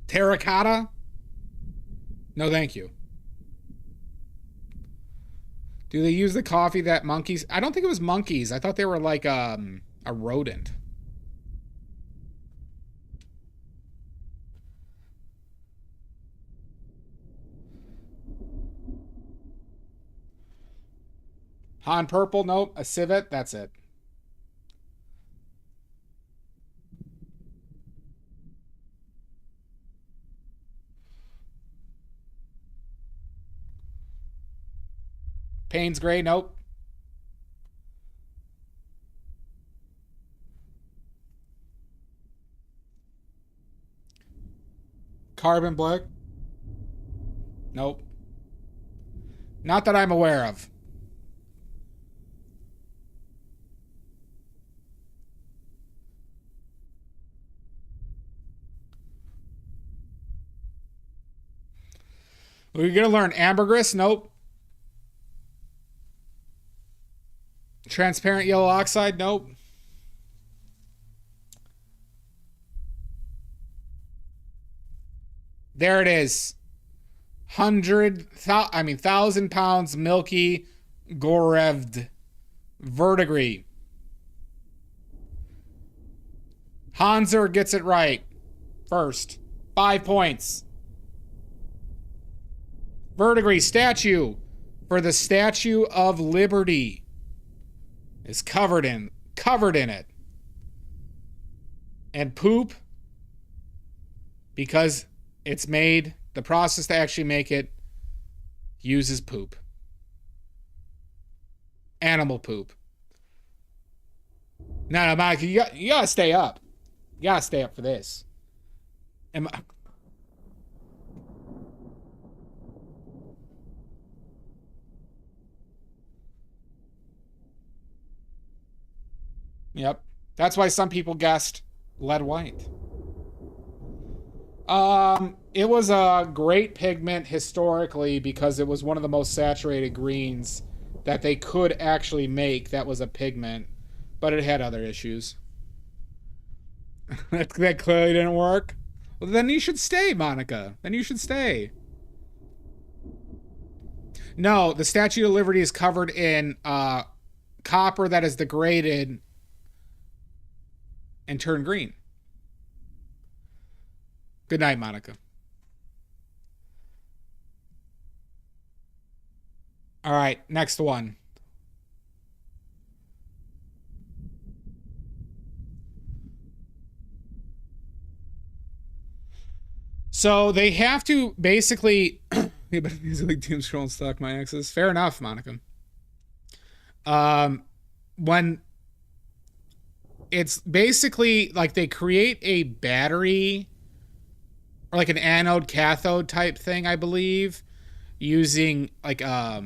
Terracotta? No, thank you. Do they use the coffee that monkeys? I don't think it was monkeys. I thought they were like a rodent. Han purple, nope. A civet, that's it. Payne's gray, nope. Carbon black, nope. Not that I'm aware of. We're gonna learn ambergris, nope. Transparent yellow oxide, nope. There it is. 1,000 pounds milky Gorevd verdigris. Hanser gets it right. First. 5 points. Verdigris statue for the Statue of Liberty is covered in it. And poop, because it's made, the process to actually make it uses poop. Animal poop. No, Mike, you gotta stay up. You gotta stay up for this. Yep. That's why some people guessed lead white. It was a great pigment historically because it was one of the most saturated greens that they could actually make that was a pigment, but it had other issues. That clearly didn't work. Well, then you should stay, Monica. Then you should stay. No, the Statue of Liberty is covered in copper that is degraded and turned green. Good night, Monica. All right, next one. So they have to basically easily doom scroll and stock my axis. Fair enough, Monica. When it's basically like they create a battery or like an anode cathode type thing, I believe, using like a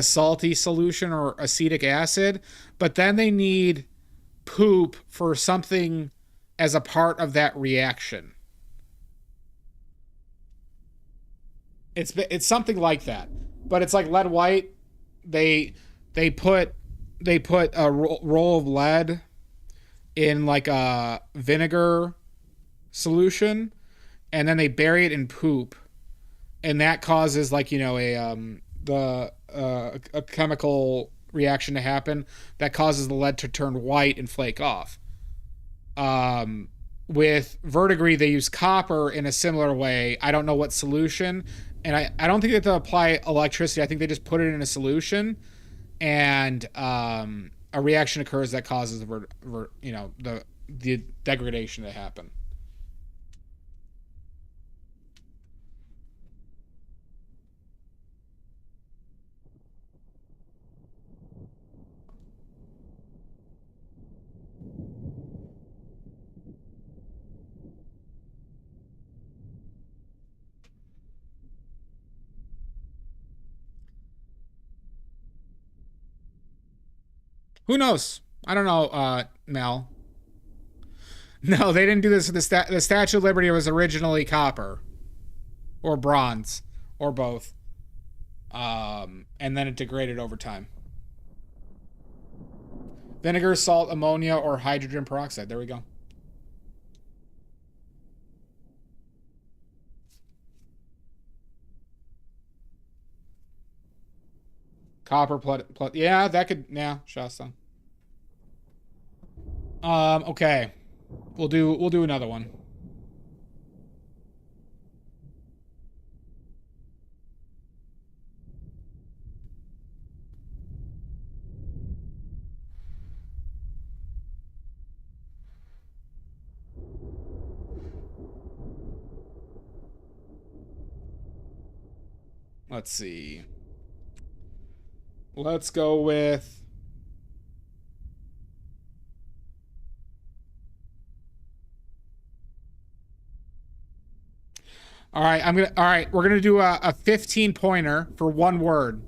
salty solution or acetic acid, but then they need poop for something as a part of that reaction. It's something like that, but it's like lead white. They put a roll of lead in like a vinegar solution, and then they bury it in poop, and that causes like a chemical reaction to happen that causes the lead to turn white and flake off. with verdigris, they use copper in a similar way. I don't know what solution. And I don't think they have to apply electricity. I think they just put it in a solution, and a reaction occurs that causes the degradation to happen. Who knows? I don't know, Mel. No, they didn't do this. The Statue of Liberty was originally copper, or bronze, or both, and then it degraded over time. Vinegar, salt, ammonia, or hydrogen peroxide. There we go. Copper plus, yeah, that could, yeah, Shasta. Okay. We'll do another one. Let's see. Let's go with all right, we're gonna do a 15 pointer for one word.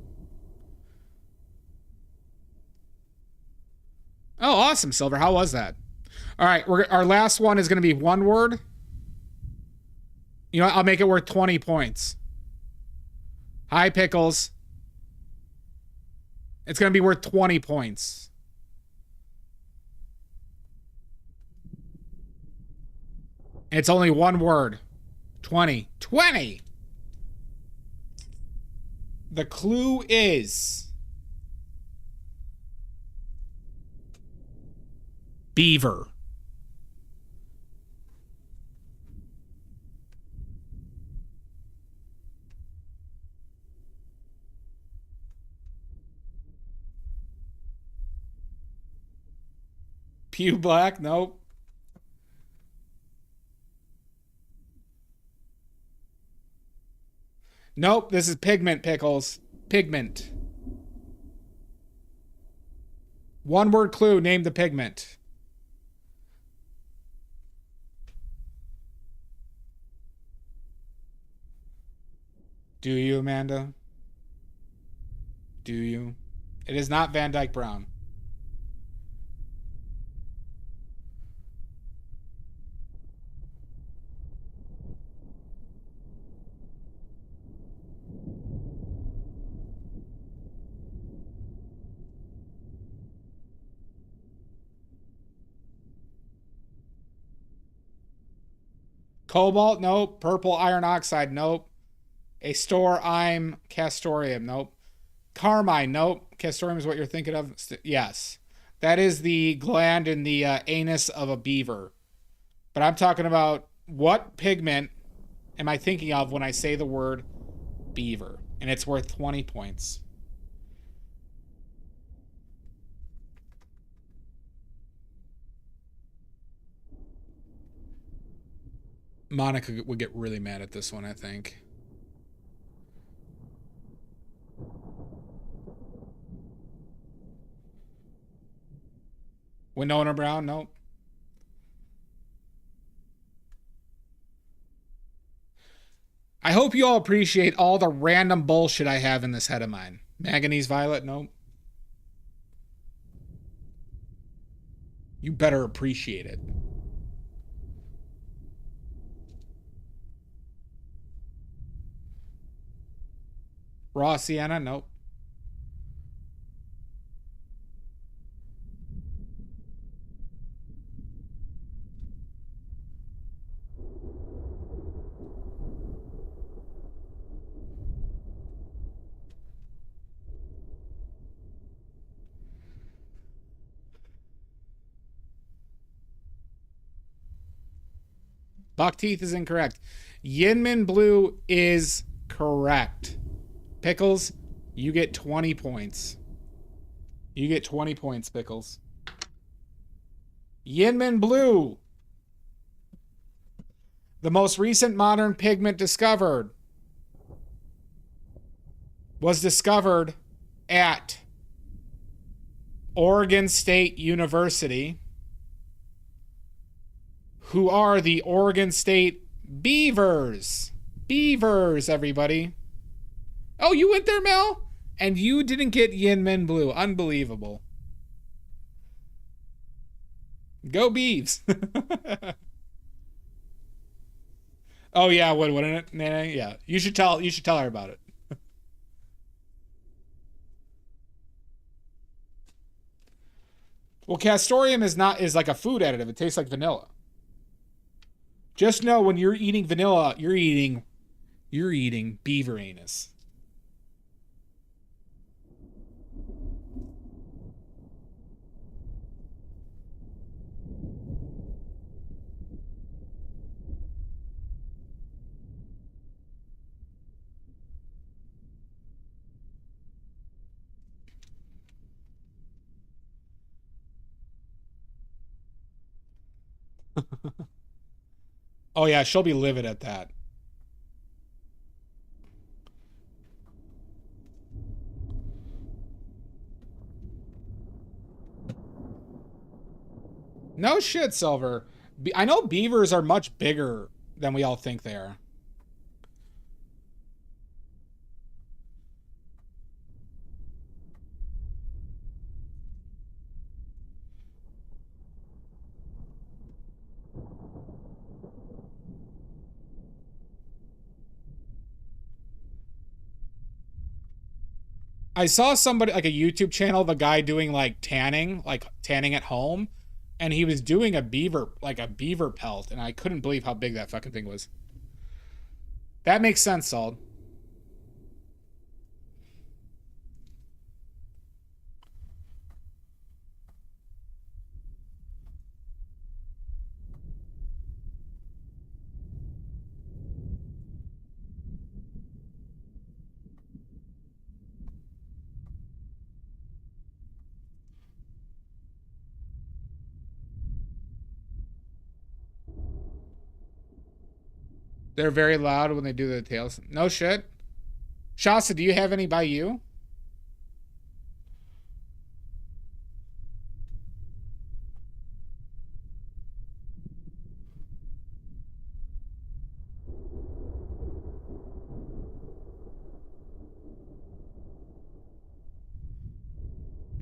Oh, awesome, Silver. How was that? All right, our last one is gonna be one word. You know what? I'll make it worth 20 points. Hi, Pickles. It's gonna be worth 20 points. It's only one word. 20. 20! The clue is beaver. Pew black? Nope. Nope, this is pigment, Pickles. Pigment. One word clue, name the pigment. Do you, Amanda? Do you? It is not Van Dyke Brown. Cobalt? Nope. Purple iron oxide? Nope. I'm castoreum? Nope. Carmine? Nope. Castoreum is what you're thinking of? Yes. That is the gland in the anus of a beaver. But I'm talking about what pigment am I thinking of when I say the word beaver? And it's worth 20 points. Monica would get really mad at this one, I think. Winona Brown? Nope. I hope you all appreciate all the random bullshit I have in this head of mine. Manganese violet? Nope. You better appreciate it. Raw sienna? Nope. Buck teeth is incorrect. Yinmin blue is correct. Pickles, you get 20 points. You get 20 points, Pickles. Yinmin blue. The most recent modern pigment discovered was discovered at Oregon State University. Who are the Oregon State Beavers? Beavers, everybody. Oh, you went there, Mel? And you didn't get Yinmin blue. Unbelievable. Go Beavs. Oh yeah, wouldn't it, Nana? Yeah. You should tell her about it. Well, castoreum is like a food additive. It tastes like vanilla. Just know when you're eating vanilla, you're eating beaver anus. Oh yeah, she'll be livid at that. No shit, Silver. I know beavers are much bigger than we all think they are. I saw somebody, like a YouTube channel, the guy doing like tanning at home, and he was doing a beaver pelt, and I couldn't believe how big that fucking thing was. That makes sense, Sald. They're very loud when they do the tails. No shit. Shasta, do you have any by you?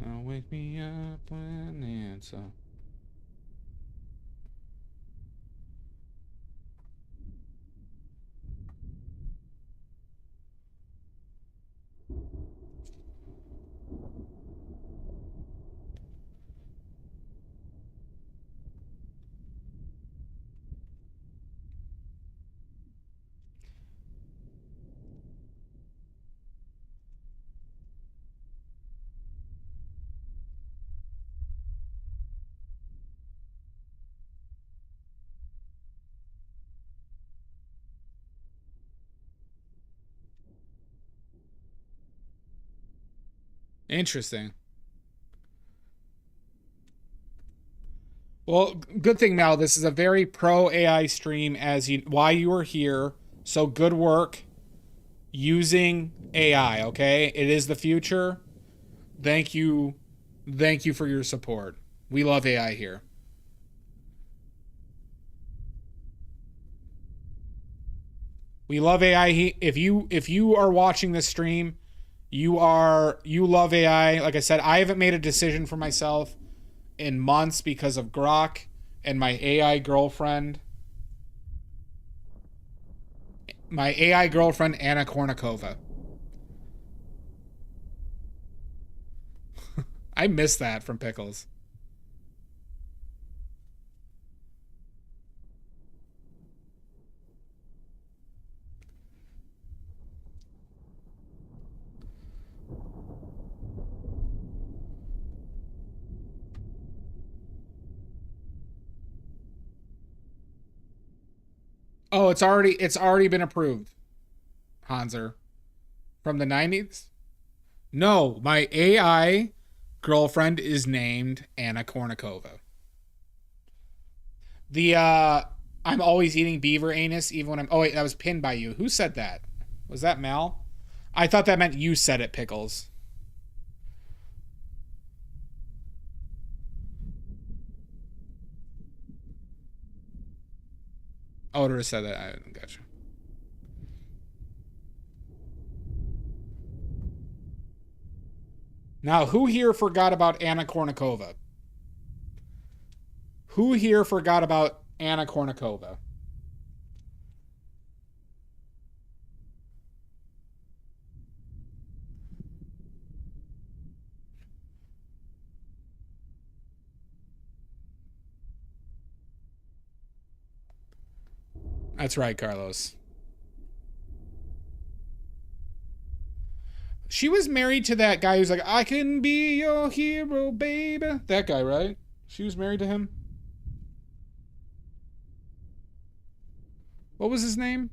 Oh, wake me up when it's up. Interesting. Well, good thing, Mal. This is a very pro AI stream, why you are here. So good work using AI. Okay, it is the future. Thank you for your support. We love AI here. We love AI. If you are watching this stream, you love AI. Like I said, I haven't made a decision for myself in months because of Grok and my AI girlfriend. My AI girlfriend, Anna Kournikova. I miss that from Pickles. Oh, it's already been approved, Hanser. From the 90s? No, my AI girlfriend is named Anna Kournikova. The I'm always eating beaver anus even when I'm oh wait, that was pinned by you. Who said that? Was that Mel? I thought that meant you said it, Pickles. I would have said that. I gotcha. Now, who here forgot about Anna Kournikova? Who here forgot about Anna Kournikova? That's right, Carlos. She was married to that guy who's like, I can be your hero, baby. That guy, right? She was married to him. What was his name?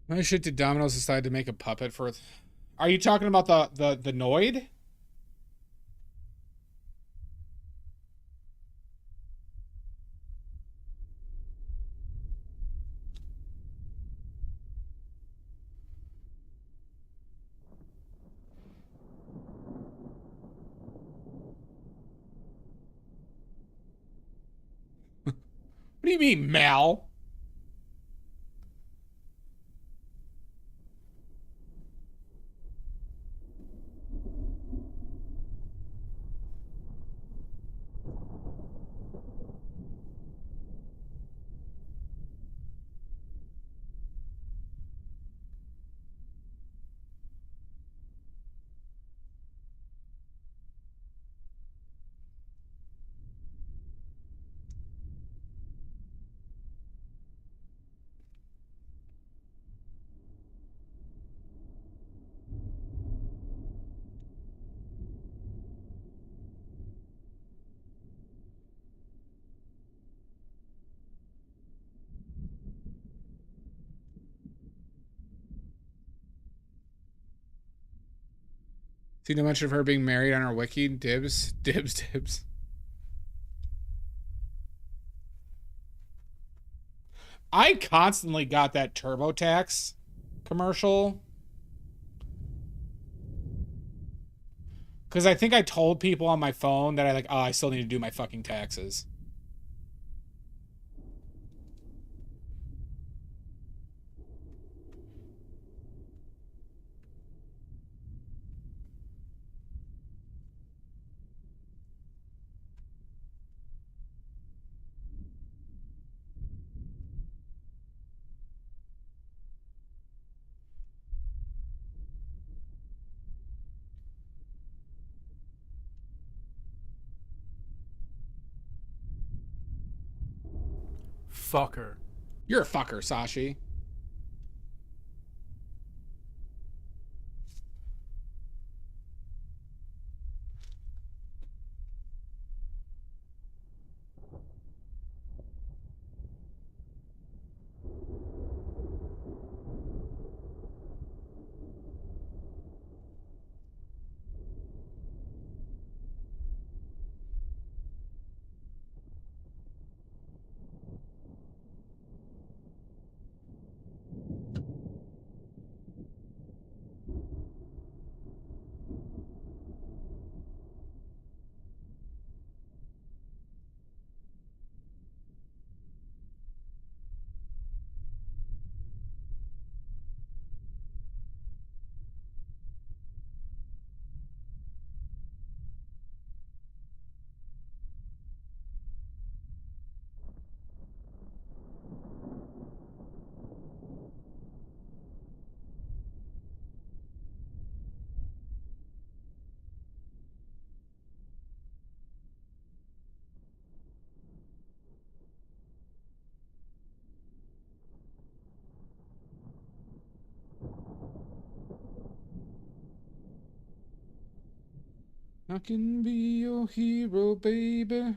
Why shit did Domino's decide to make a puppet for? Are you talking about the Noid? What do you mean, Mal? See no mention of her being married on our wiki. Dibs, dibs, dibs. I constantly got that TurboTax commercial because I think I told people on my phone that I still need to do my fucking taxes. Fucker. You're a fucker, Sashi. I can be your hero, baby.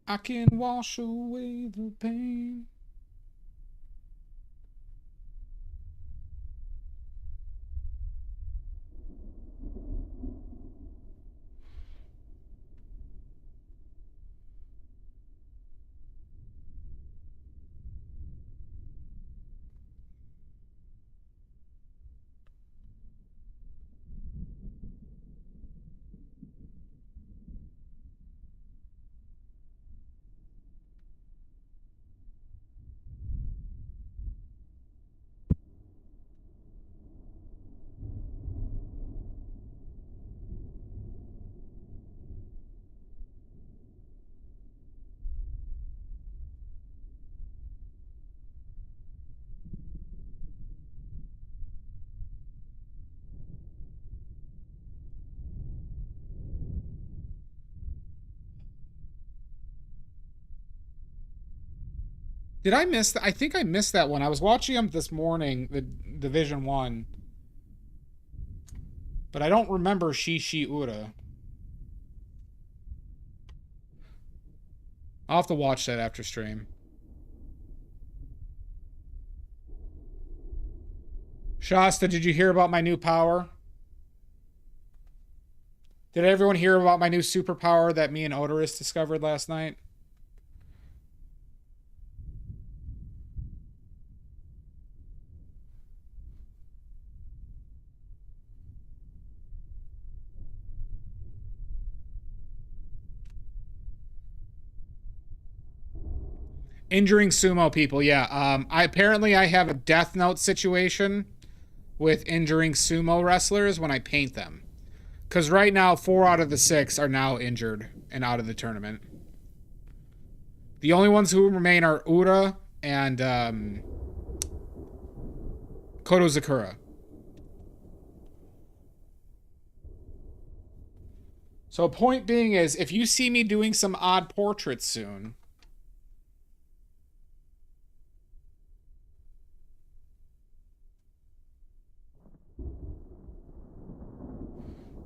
I can wash away the pain. Did I miss that? I think I missed that one. I was watching them this morning, the Division 1. But I don't remember Shishi Ura. I'll have to watch that after stream. Shasta, did you hear about my new power? Did everyone hear about my new superpower that me and Odorous discovered last night? Injuring sumo people, yeah. I have a death note situation with injuring sumo wrestlers when I paint them. Because right now, 4 out of the 6 are now injured and out of the tournament. The only ones who remain are Ura and Koto Zakura. So point being is, if you see me doing some odd portraits soon,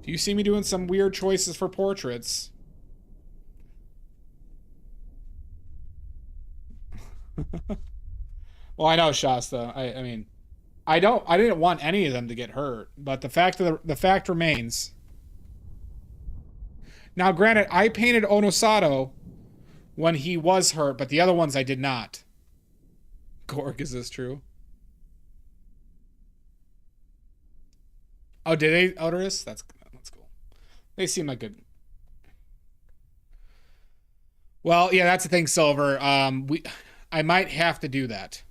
if you see me doing some weird choices for portraits, well, I know, Shasta. I mean, I didn't want any of them to get hurt, but the fact remains. Now, granted, I painted Onosato when he was hurt, but the other ones I did not. Gorg, is this true? Oh, did they, Odorous? That's cool. They seem like good. Well, yeah, that's the thing, Silver. I might have to do that.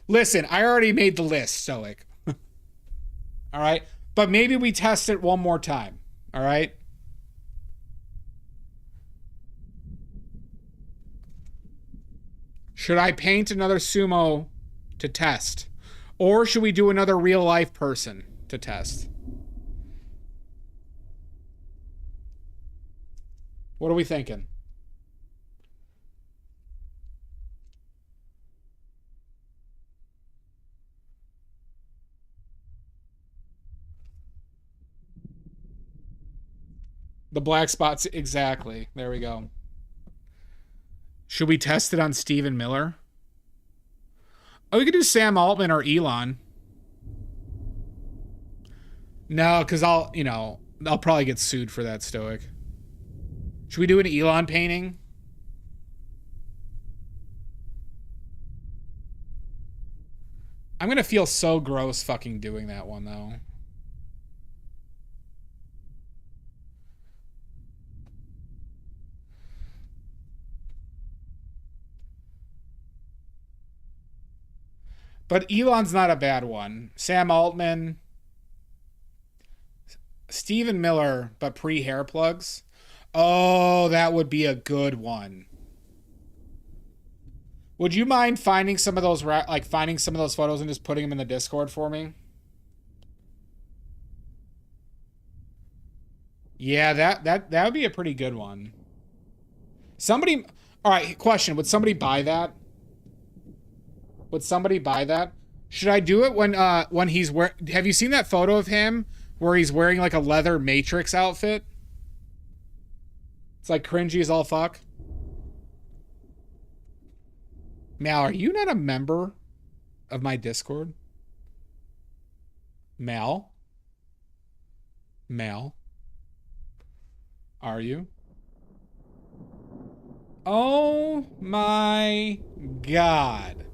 Listen, I already made the list, Stoic. All right, but maybe we test it one more time. All right. Should I paint another sumo to test, or should we do another real life person to test? What are we thinking? The black spots, exactly. There we go. Should we test it on Stephen Miller? Oh, we could do Sam Altman or Elon. No, because I'll probably get sued for that, Stoic. Should we do an Elon painting? I'm going to feel so gross fucking doing that one, though. But Elon's not a bad one. Sam Altman. Stephen Miller, but pre-hair plugs. Oh, that would be a good one. Would you mind finding some of those photos and just putting them in the Discord for me? Yeah, that would be a pretty good one. Somebody, all right, question, would somebody buy that? Would somebody buy that? Should I do it when he's have you seen that photo of him where he's wearing like a leather Matrix outfit? It's like cringy as all fuck. Mal, are you not a member of my Discord? Mal? Mal? Are you? Oh my God.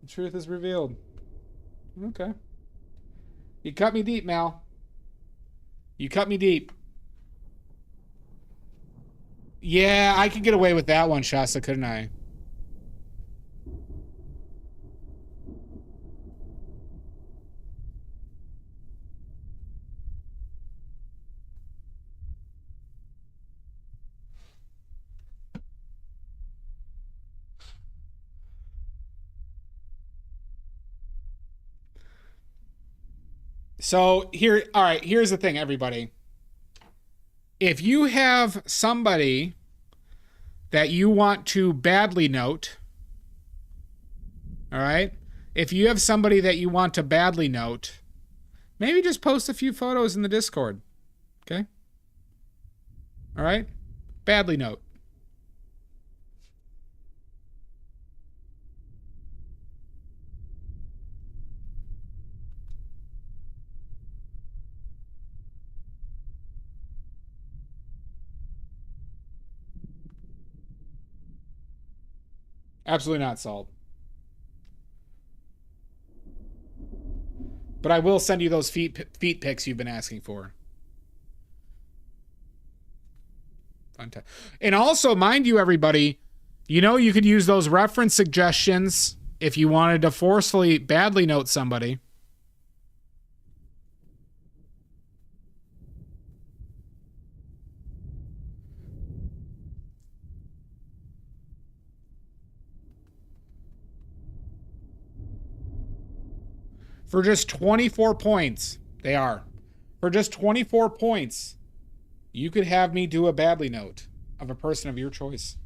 The truth is revealed. Okay. You cut me deep, Mal. You cut me deep. Yeah, I could get away with that one, Shasta, couldn't I? So here, all right, here's the thing, everybody. If you have somebody that you want to badly note, all right? If you have somebody that you want to badly note, maybe just post a few photos in the Discord, okay? All right? Badly note. Absolutely not, Salt. But I will send you those feet pics you've been asking for. Fantastic. And also, mind you, everybody, you know you could use those reference suggestions if you wanted to forcefully badly note somebody. For just 24 points, they are. For just 24 points, you could have me do a badly note of a person of your choice.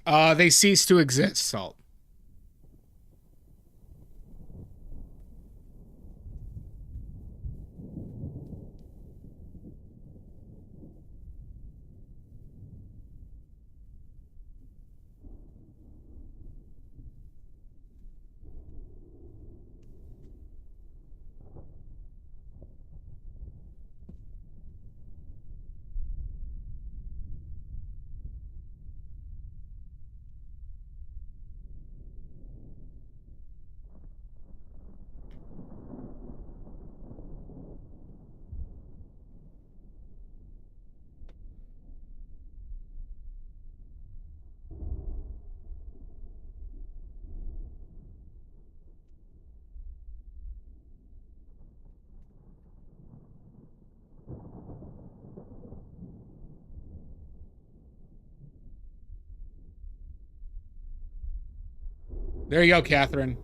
They cease to exist, Salt. There you go, Catherine.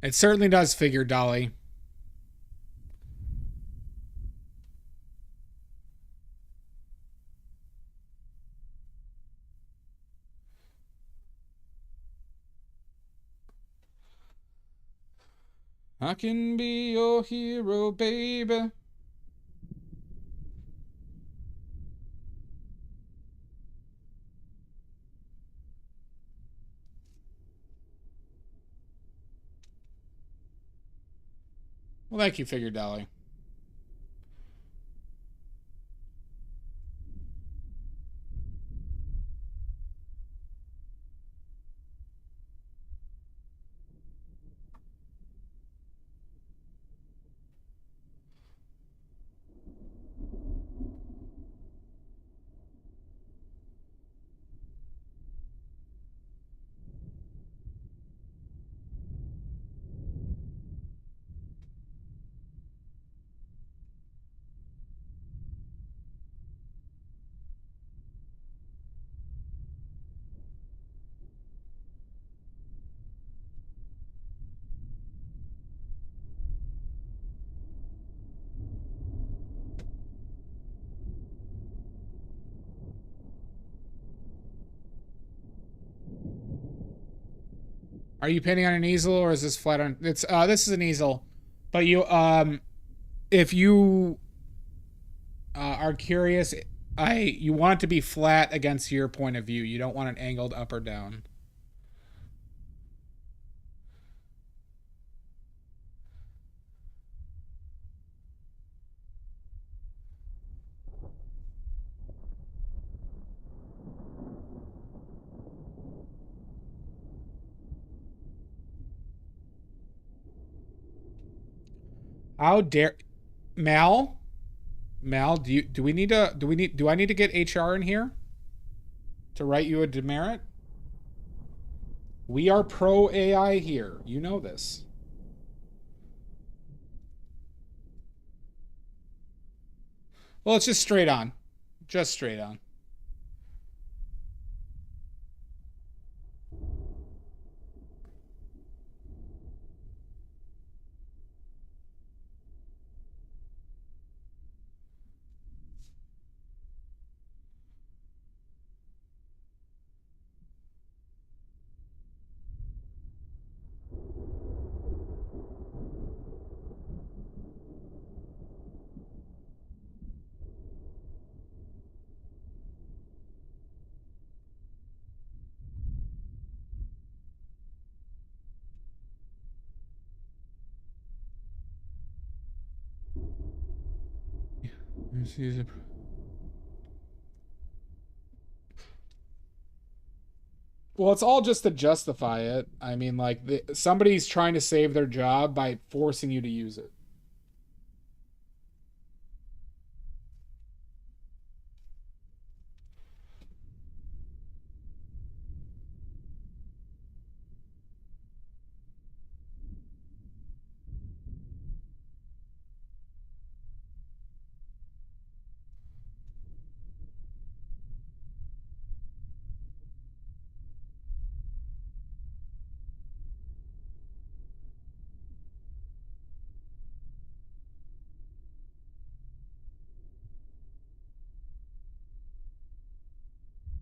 It certainly does figure, Dolly. I can be your hero, baby. Well, thank you, Figure Dolly. Are you painting on an easel or is this flat on? It's this is an easel, but you if you are curious, you want it to be flat against your point of view. You don't want it angled up or down. How dare Mal? Mal, do I need to get HR in here to write you a demerit? We are pro AI here. You know this. Well, it's just straight on. Just straight on. Well, it's all just to justify it. I mean, like, somebody's trying to save their job by forcing you to use it.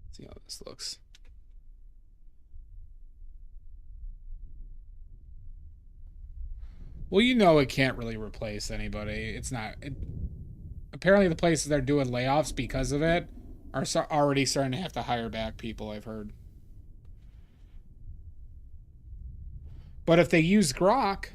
Let's see how this looks. Well, you know it can't really replace anybody. It's not. Apparently, the places that are doing layoffs because of it are already starting to have to hire back people, I've heard. But if they use Grok,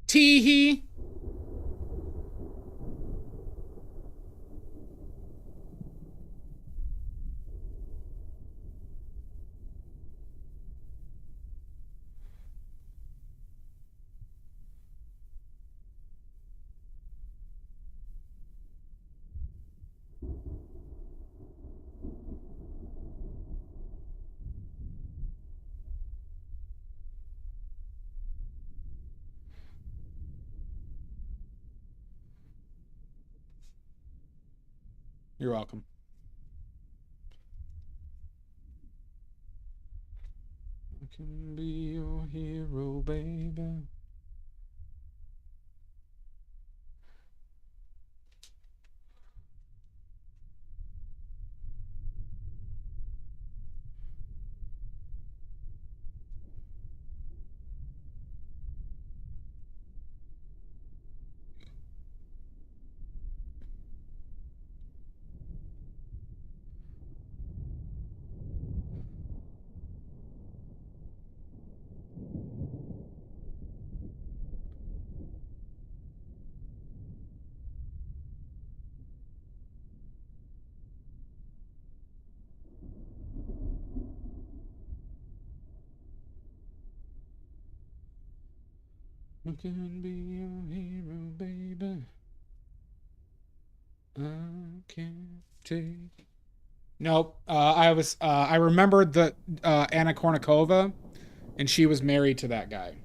tee hee. You're welcome. I can be your hero, baby. I can be your hero, baby. I can't take. Nope. I remembered the Anna Kournikova, and she was married to that guy.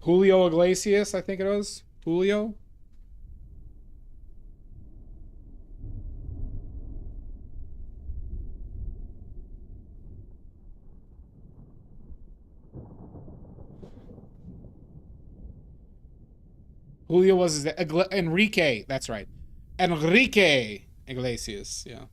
Julio Iglesias, I think it was. Julio? Julio was Enrique. That's right. Enrique Iglesias. Yeah.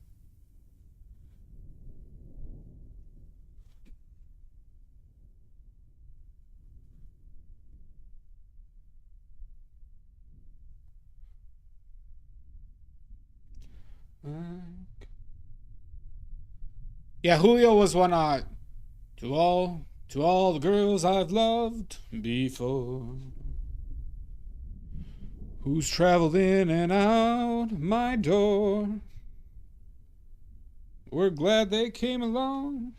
Yeah, Julio was one. To all the girls I've loved before, who's traveled in and out my door. We're glad they came along.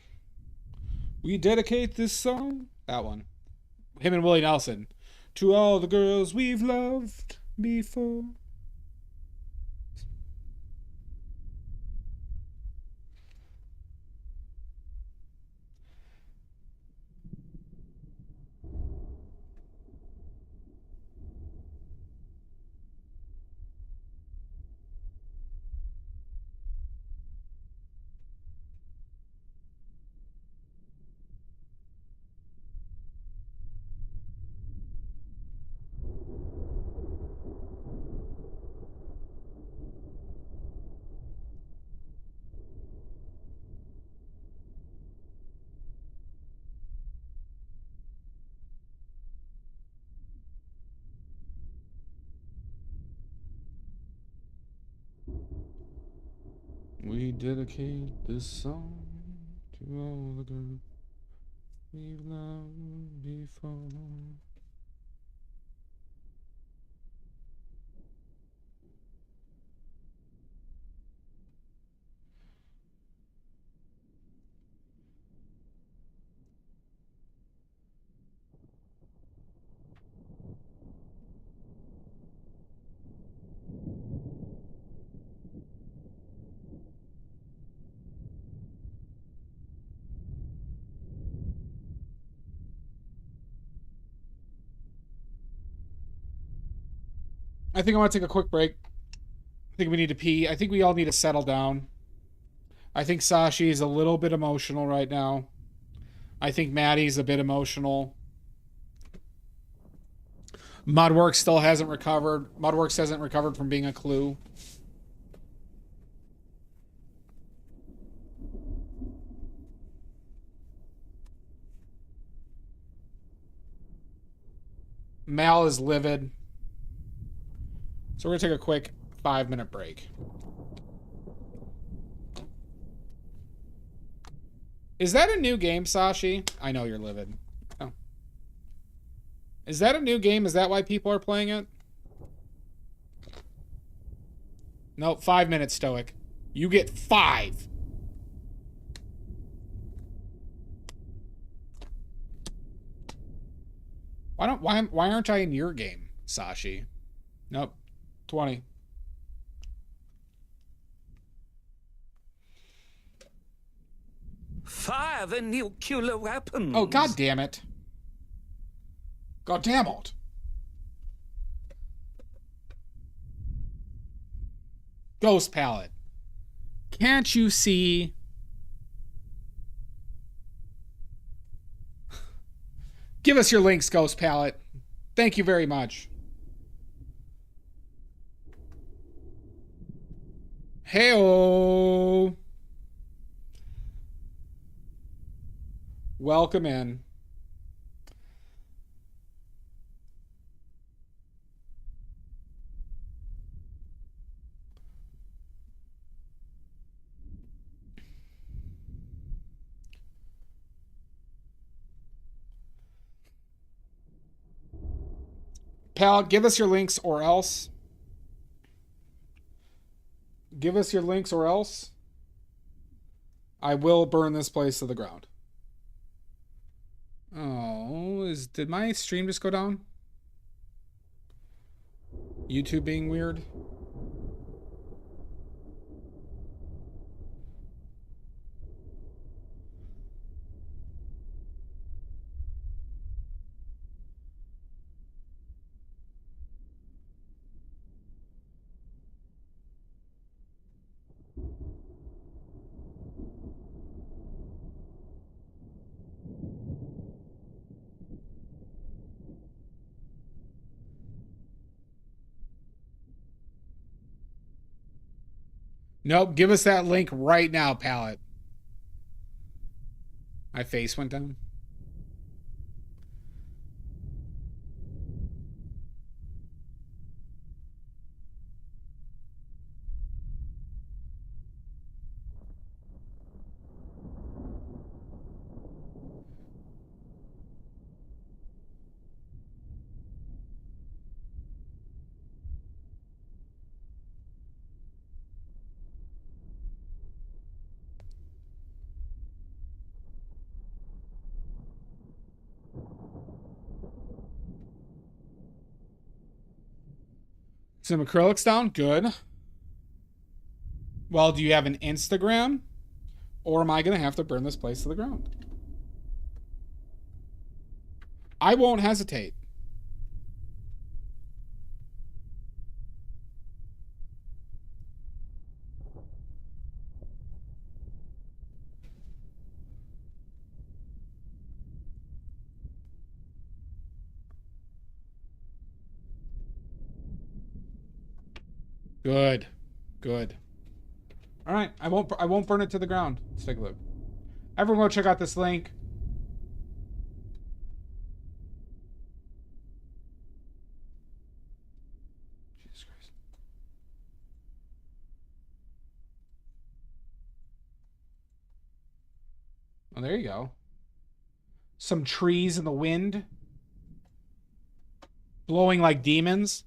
We dedicate this song. That one. Him and Willie Nelson. To all the girls we've loved before. We dedicate this song to all the girls we've loved before. I think I want to take a quick break. I think we need to pee. I think we all need to settle down. I think Sashi is a little bit emotional right now. I think Maddie's a bit emotional. Mudworks still hasn't recovered. Mudworks hasn't recovered from being a clue. Mal is livid. So we're going to take a quick 5-minute break. Is that a new game, Sashi? I know you're livid. Oh. Is that a new game? Is that why people are playing it? Nope, 5 minutes, Stoic. You get 5. Why aren't I in your game, Sashi? Nope. 20. Fire the nuclear weapons. Oh, god damn it. God damn it. Ghost palette. Can't you see? Give us your links, Ghost palette. Thank you very much. Hey-o. Welcome in. Palette, give us your links or else. Give us your links or else. I will burn this place to the ground. Oh, did my stream just go down? YouTube being weird? Nope, give us that link right now, palette. My face went down. Some acrylics down? Good. Well, do you have an Instagram? Or am I going to have to burn this place to the ground? I won't hesitate. Good. Good. All right, I won't burn it to the ground. Let's take a look. Everyone go check out this link. Jesus Christ. Oh, there you go. Some trees in the wind. Blowing like demons.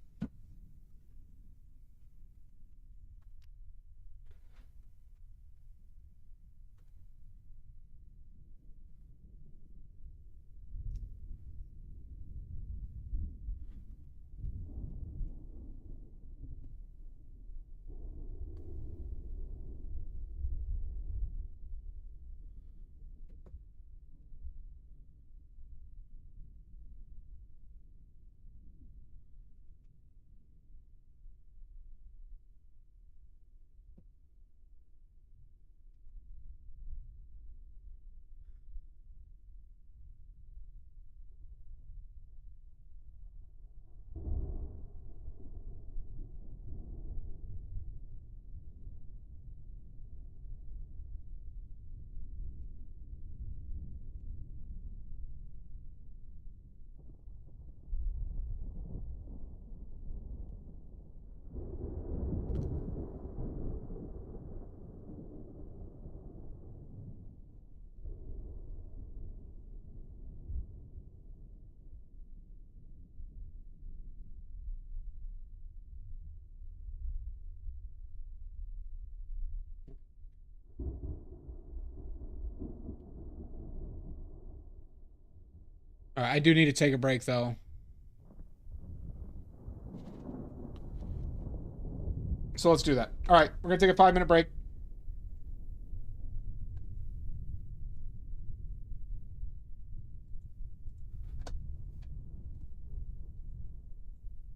All right, I do need to take a break, though. So let's do that. All right, we're going to take a 5-minute break.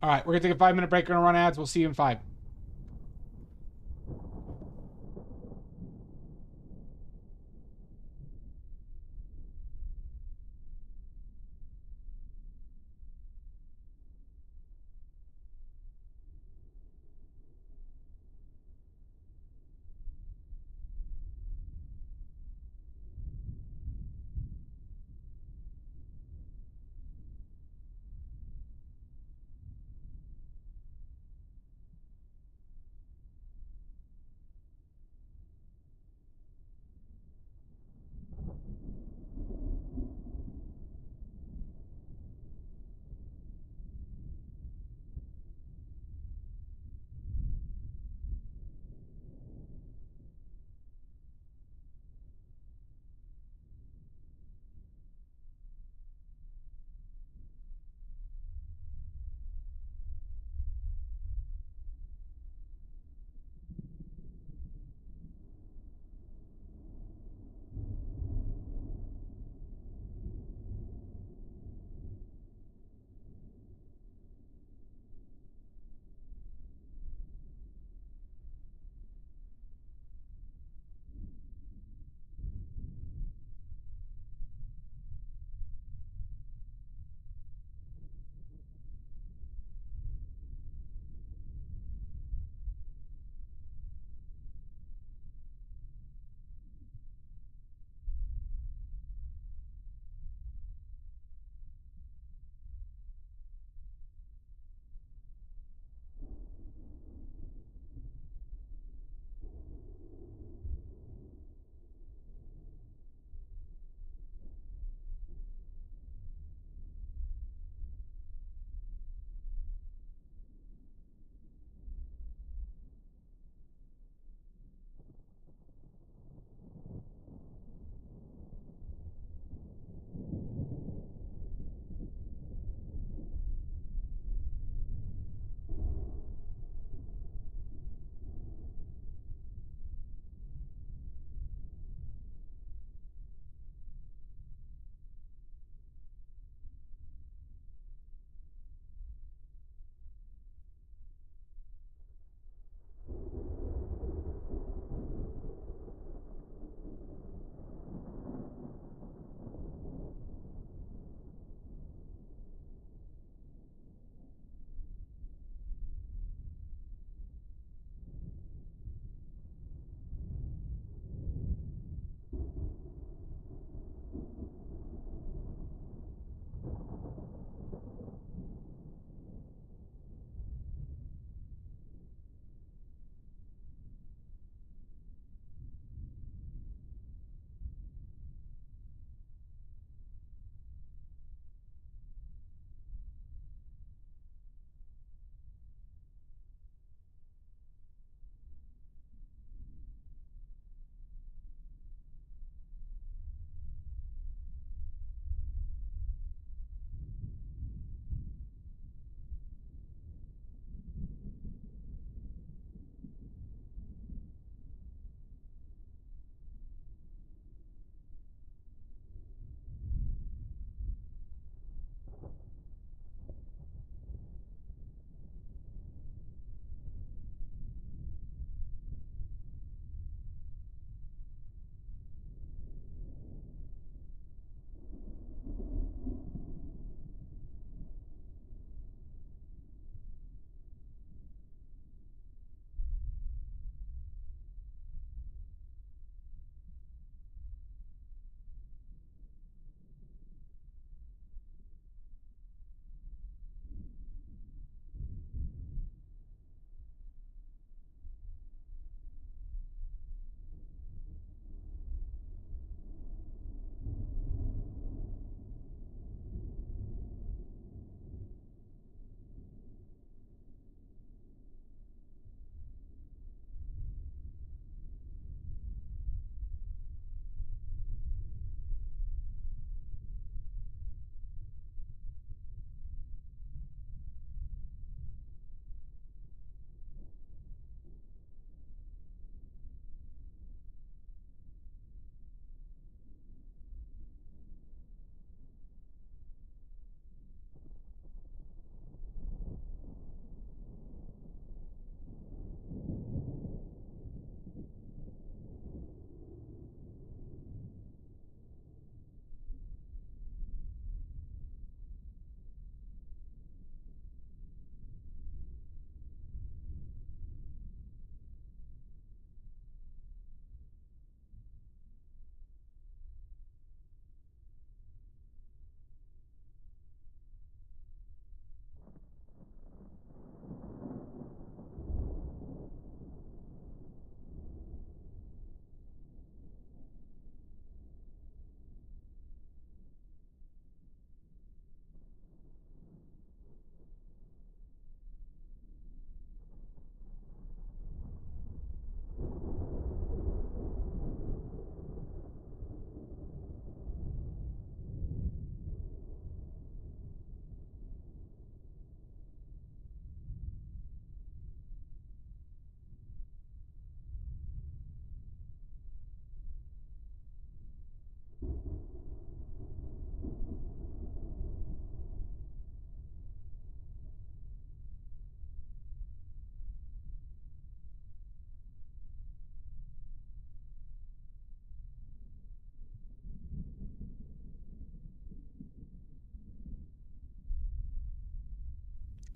All right, we're going to take a 5-minute break. We're going to run ads. We'll see you in 5.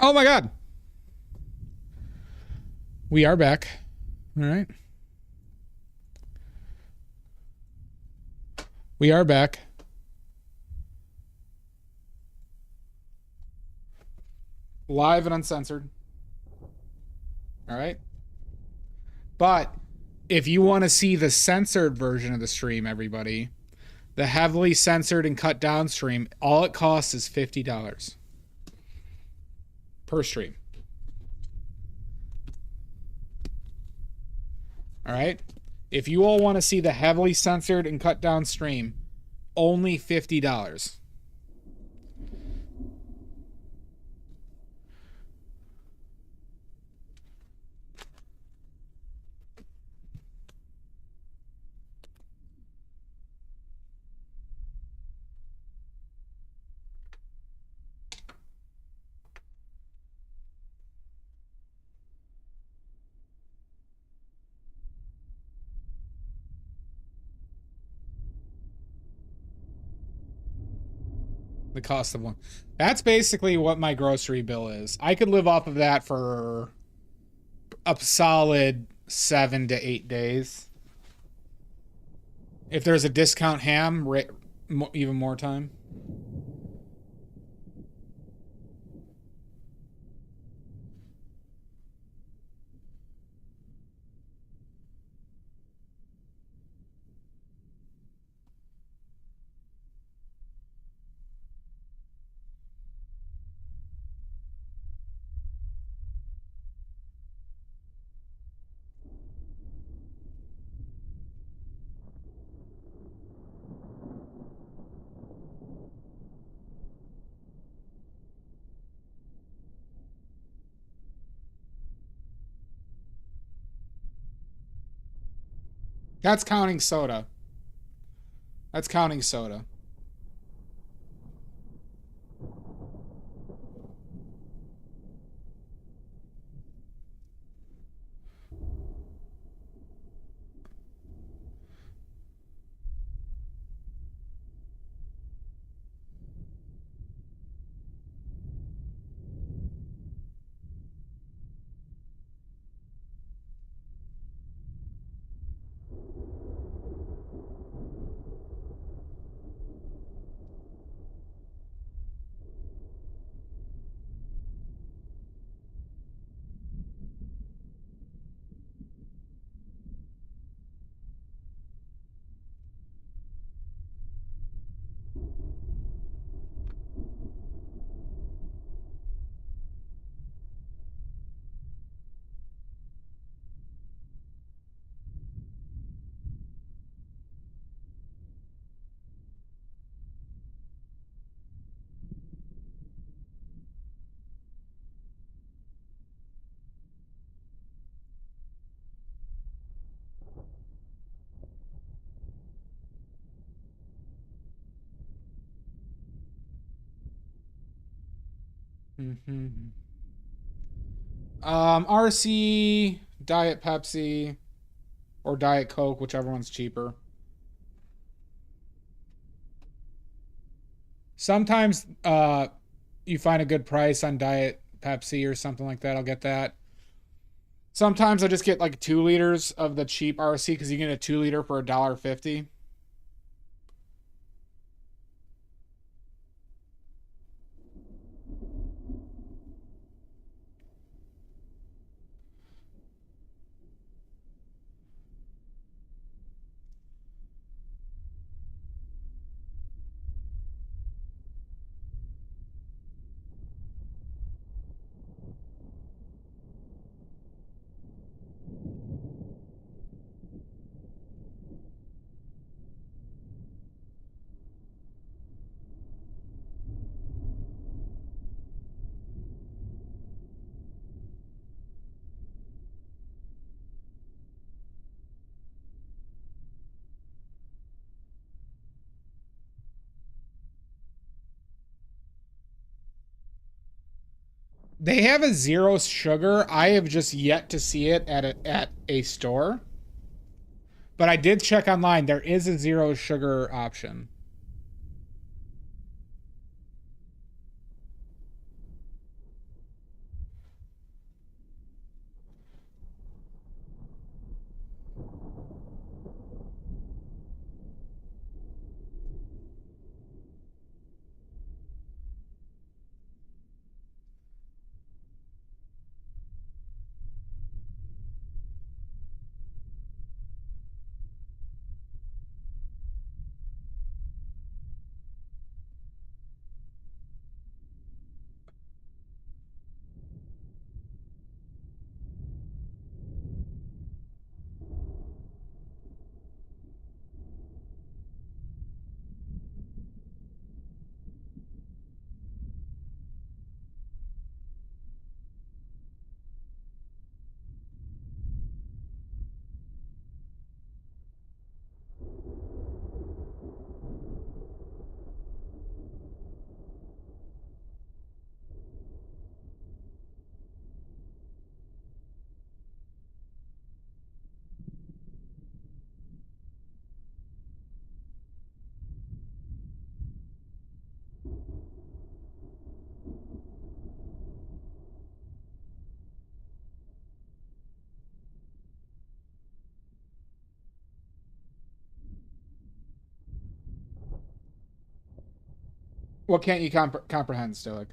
Oh my God. We are back. All right. We are back. Live and uncensored. All right. But if you want to see the censored version of the stream, everybody, the heavily censored and cut down stream, all it costs is $50 per stream. All right. If you all want to see the heavily censored and cut down stream, only $50. The cost of one. That's basically what my grocery bill is. I could live off of that for a solid 7 to 8 days. If there's a discount ham, even more time. That's counting soda. That's counting soda. RC, Diet Pepsi, or Diet Coke, whichever one's cheaper. Sometimes you find a good price on Diet Pepsi or something like that. I'll get that. Sometimes I just get like 2 liters of the cheap RC because you get a 2 liter for $1.50. They have a 0 sugar. I have just yet to see it at a store. But I did check online. There is a 0 sugar option. What can't you comprehend, Stoic?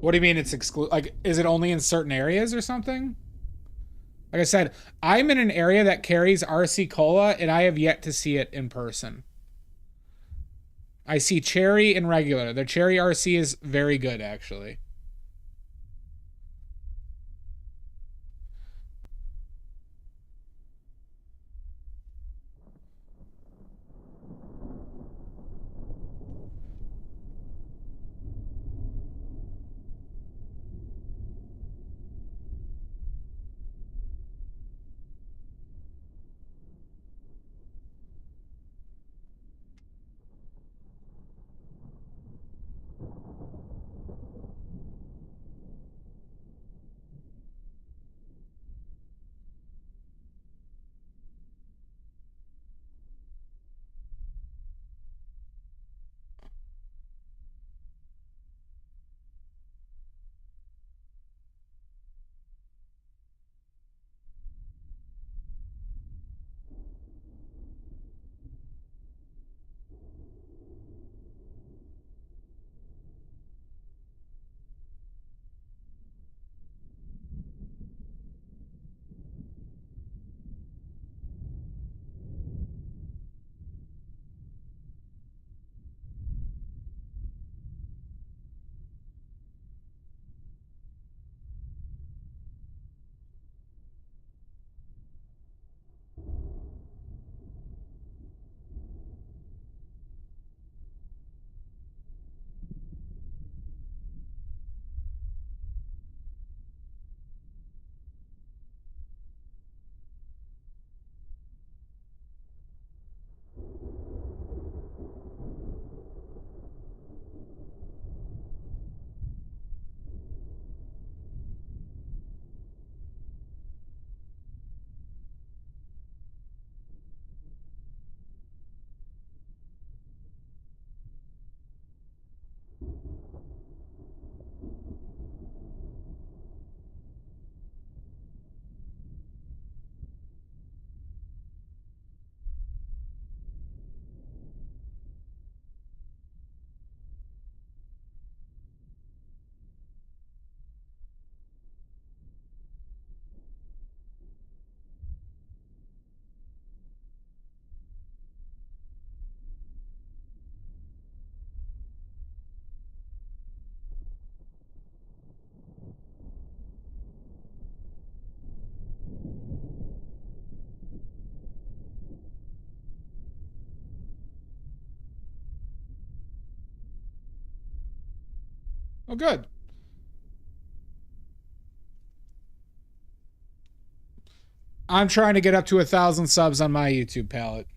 What do you mean it's like, is it only in certain areas or something? Like I said, I'm in an area that carries RC Cola, and I have yet to see it in person. I see cherry and regular. Their cherry RC is very good, actually. Oh, good. I'm trying to get up to 1,000 subs on my YouTube palette.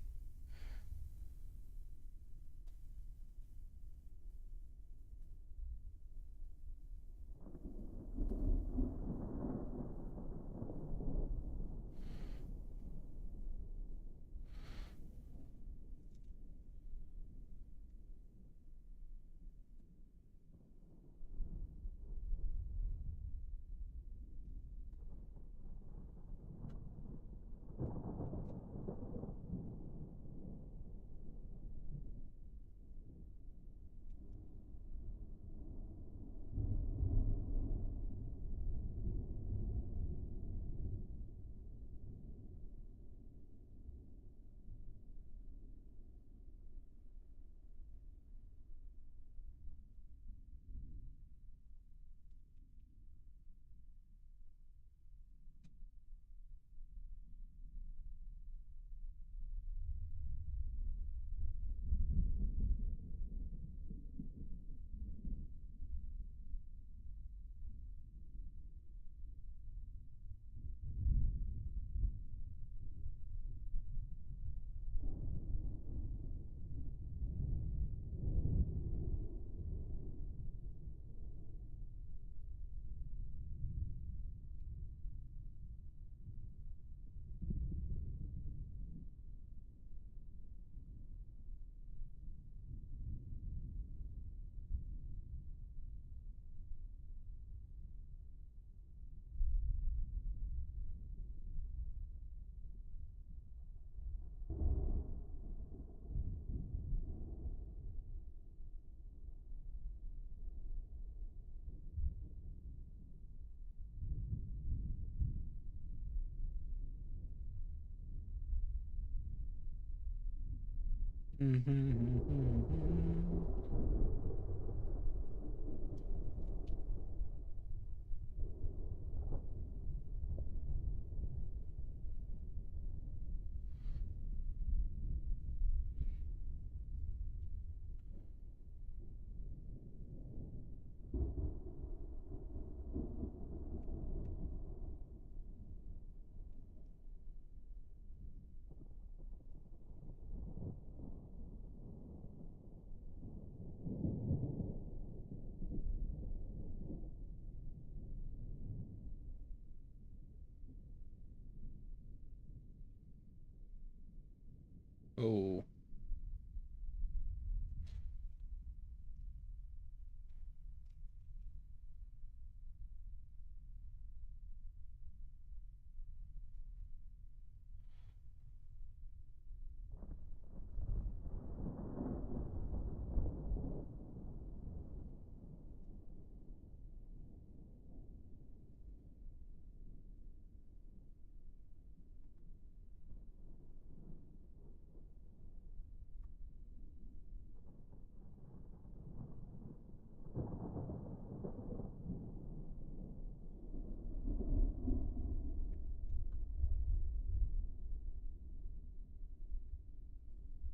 Oh.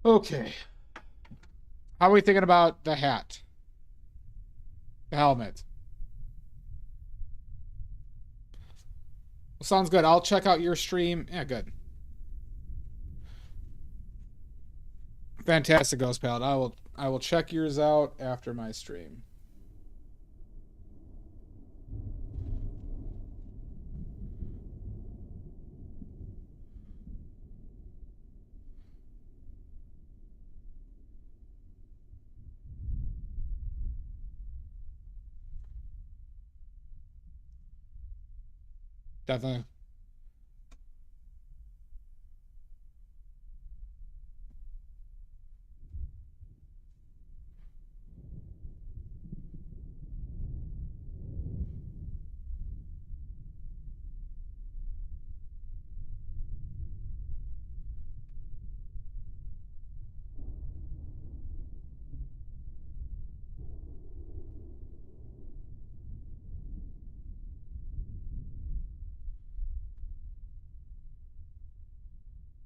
Okay. How are we thinking about the hat? The helmet? Well, sounds good. I'll check out your stream. Yeah, good. Fantastic, Ghost Palette. I will check yours out after my stream. Definitely.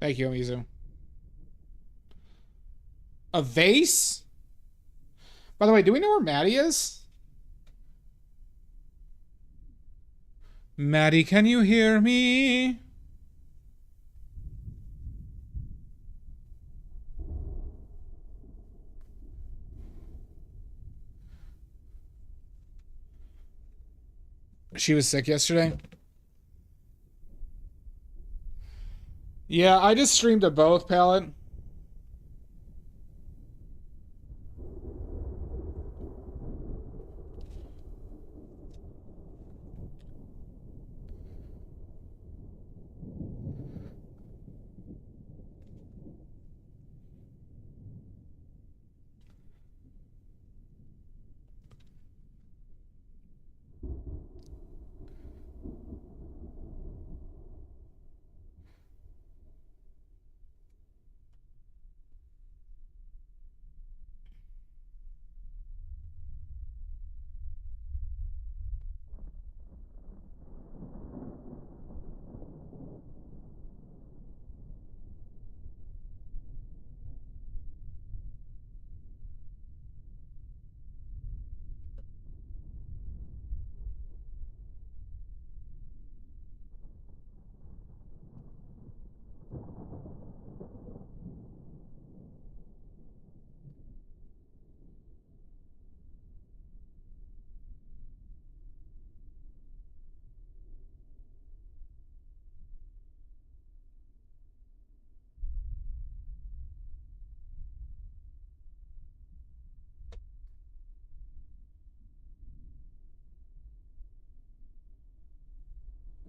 Thank you, Mizu. A vase? By the way, do we know where Maddie is? Maddie, can you hear me? She was sick yesterday. Yeah, I just streamed to both, Palette.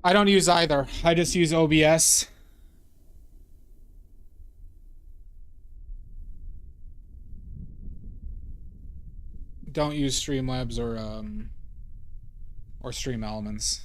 I don't use either. I just use OBS. Don't use Streamlabs or Stream Elements.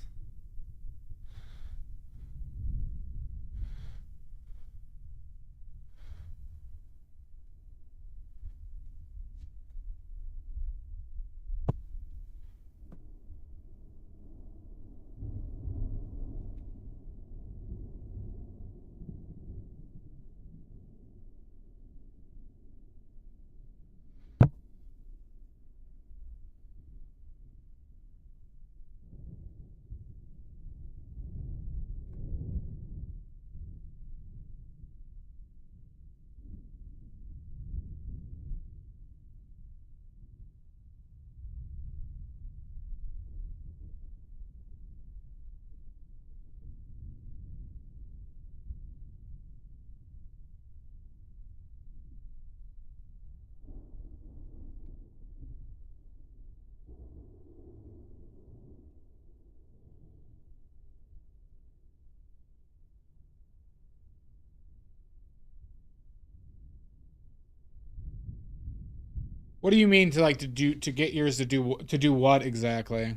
What do you mean to like to get yours to do what exactly?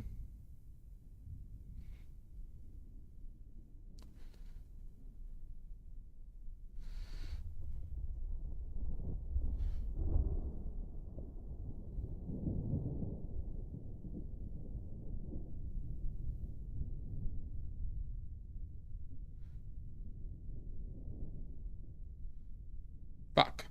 Fuck.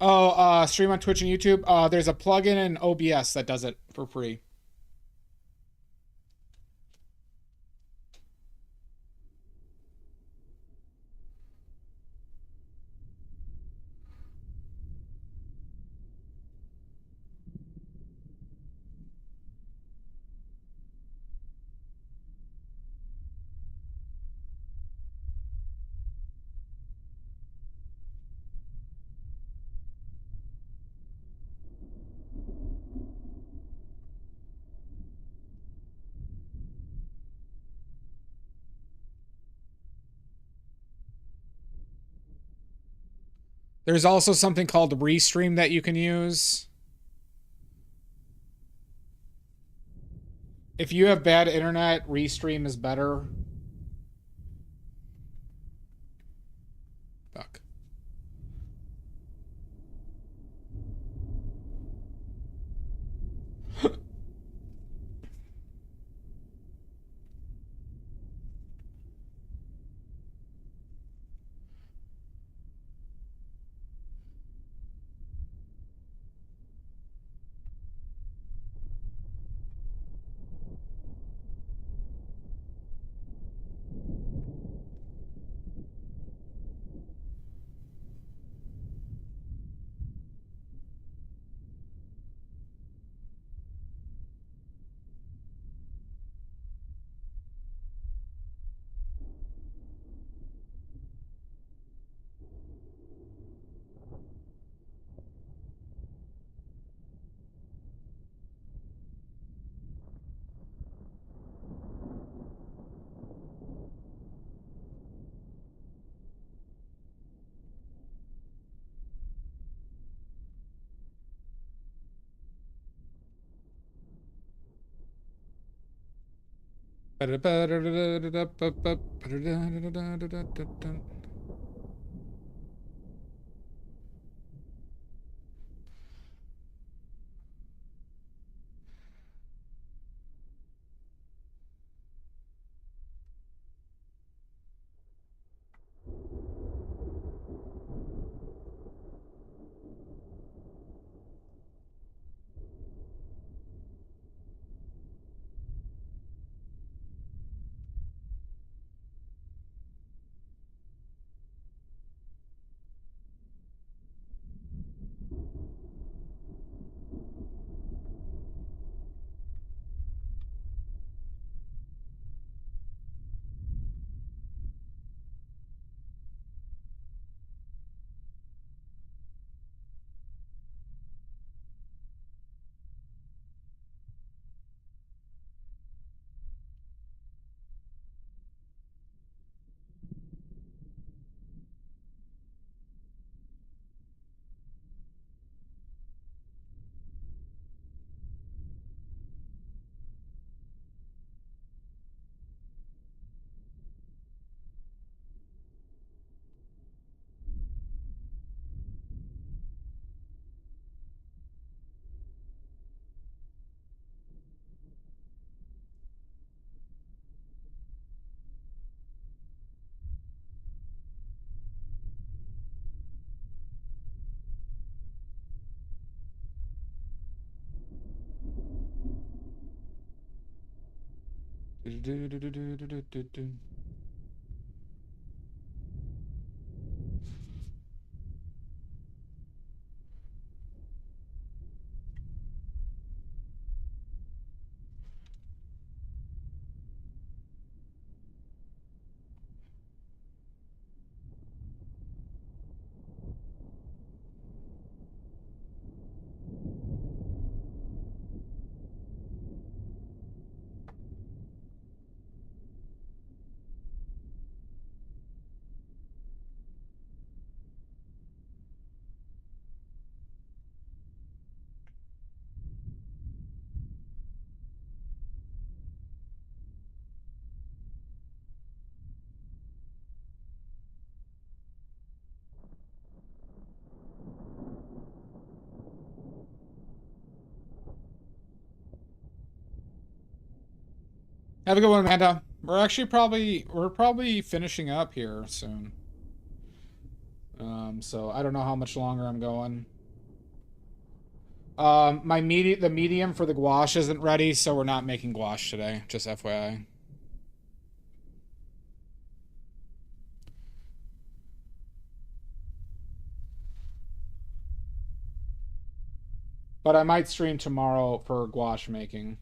Oh, stream on Twitch and YouTube. There's a plugin in OBS that does it for free. There's also something called Restream that you can use. If you have bad internet, Restream is better. Fuck. Have a good one, Amanda. We're probably finishing up here soon. So I don't know how much longer I'm going. The medium for the gouache isn't ready, so we're not making gouache today. Just FYI. But I might stream tomorrow for gouache making.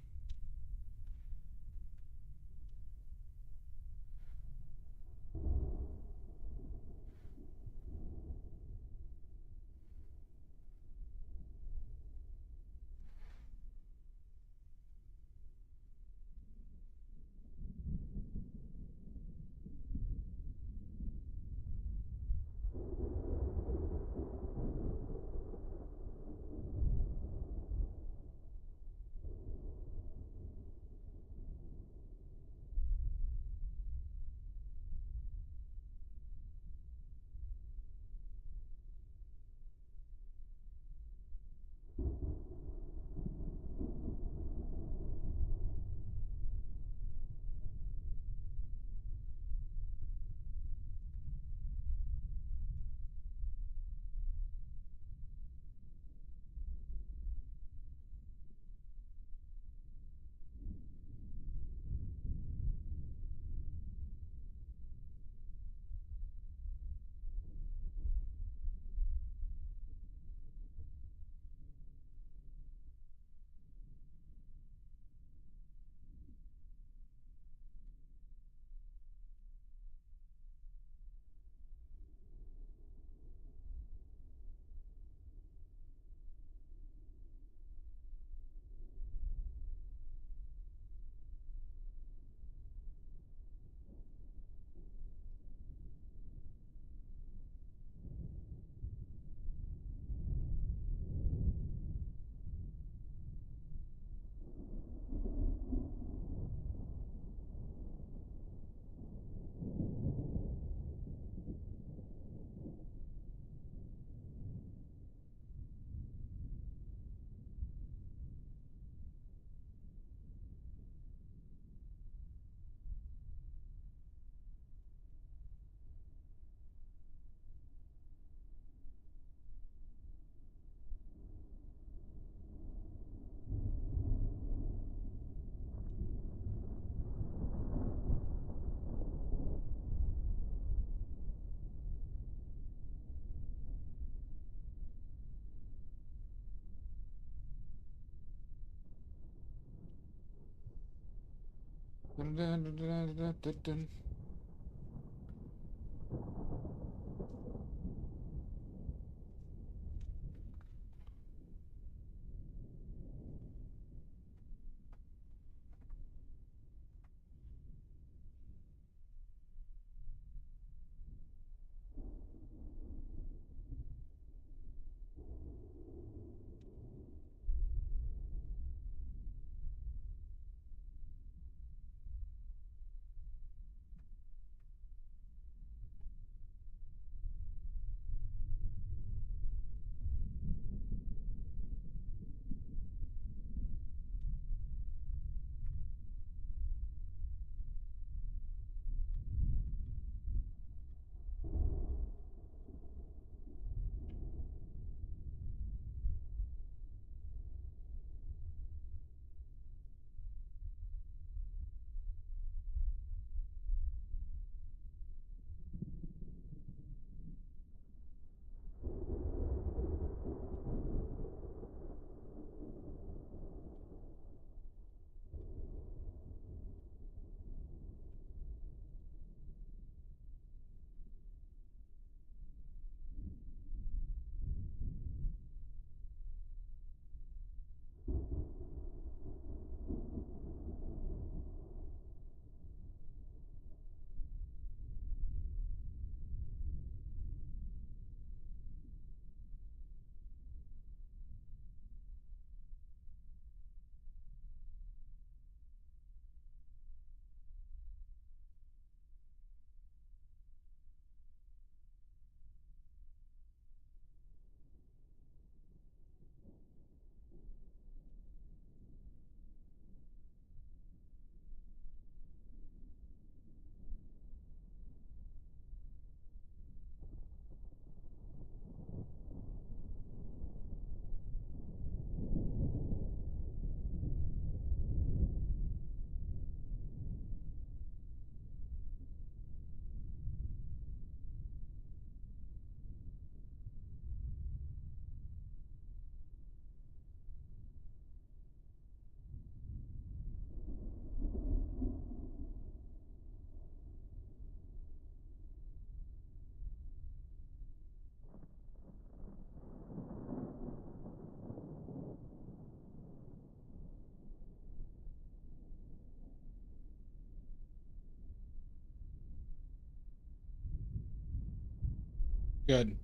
Good.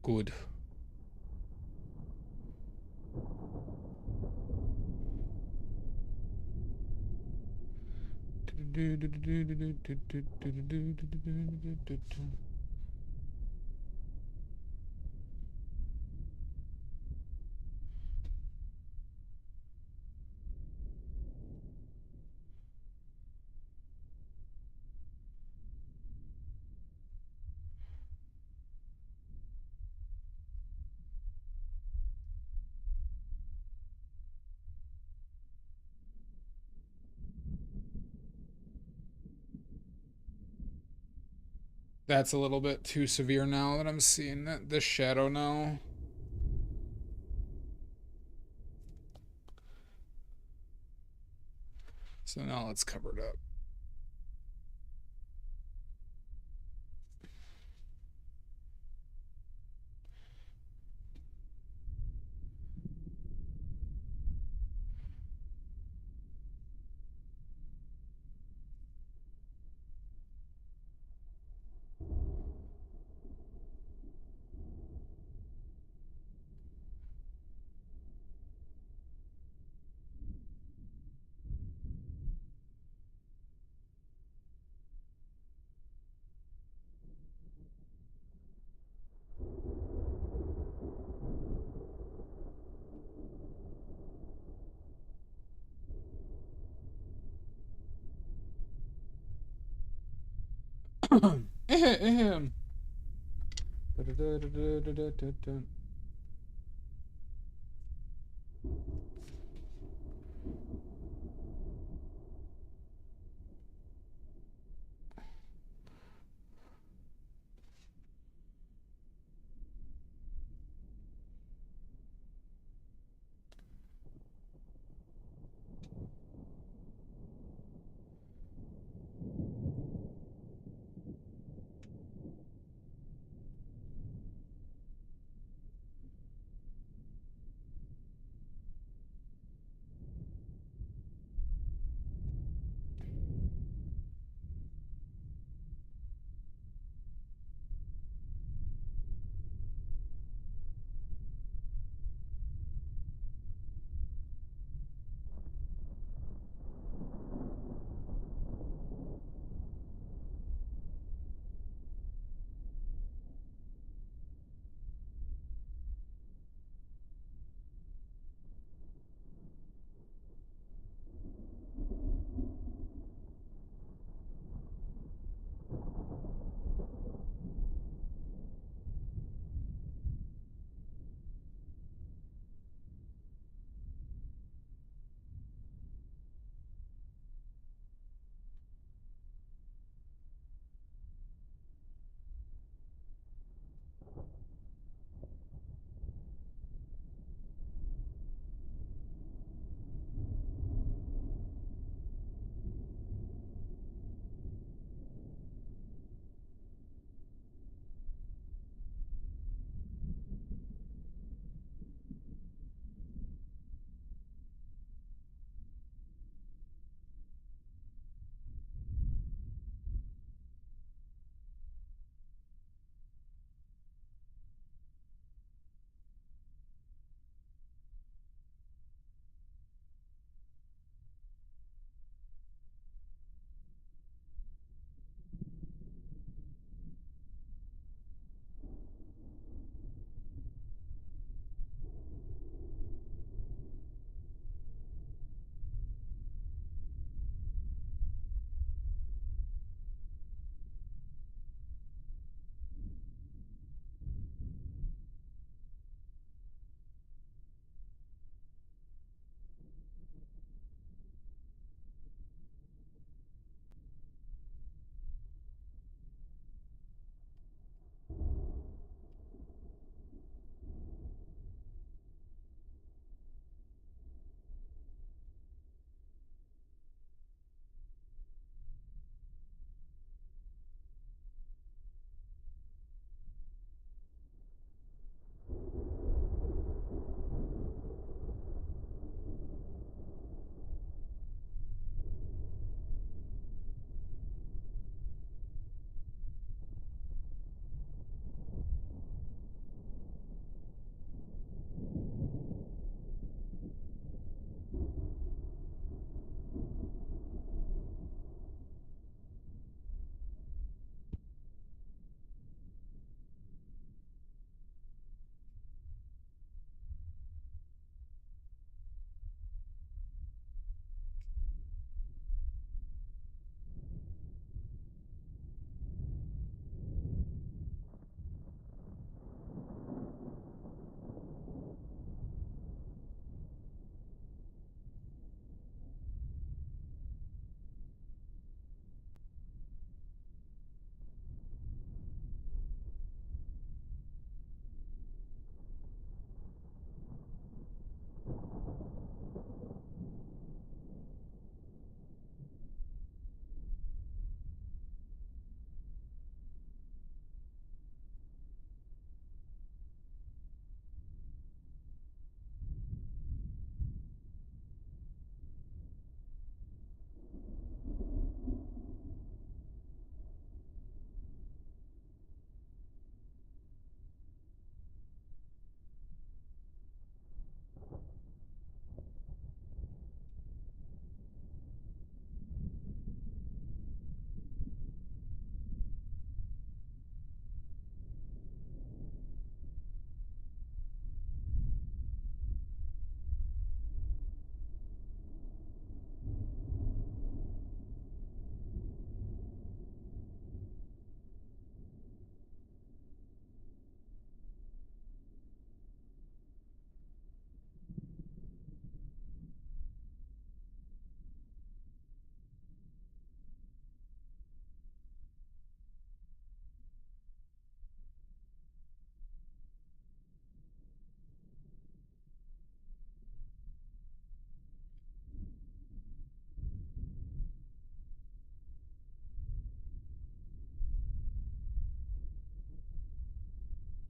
Good. That's a little bit too severe now that I'm seeing that this shadow now. So now let's cover it up. Ahem.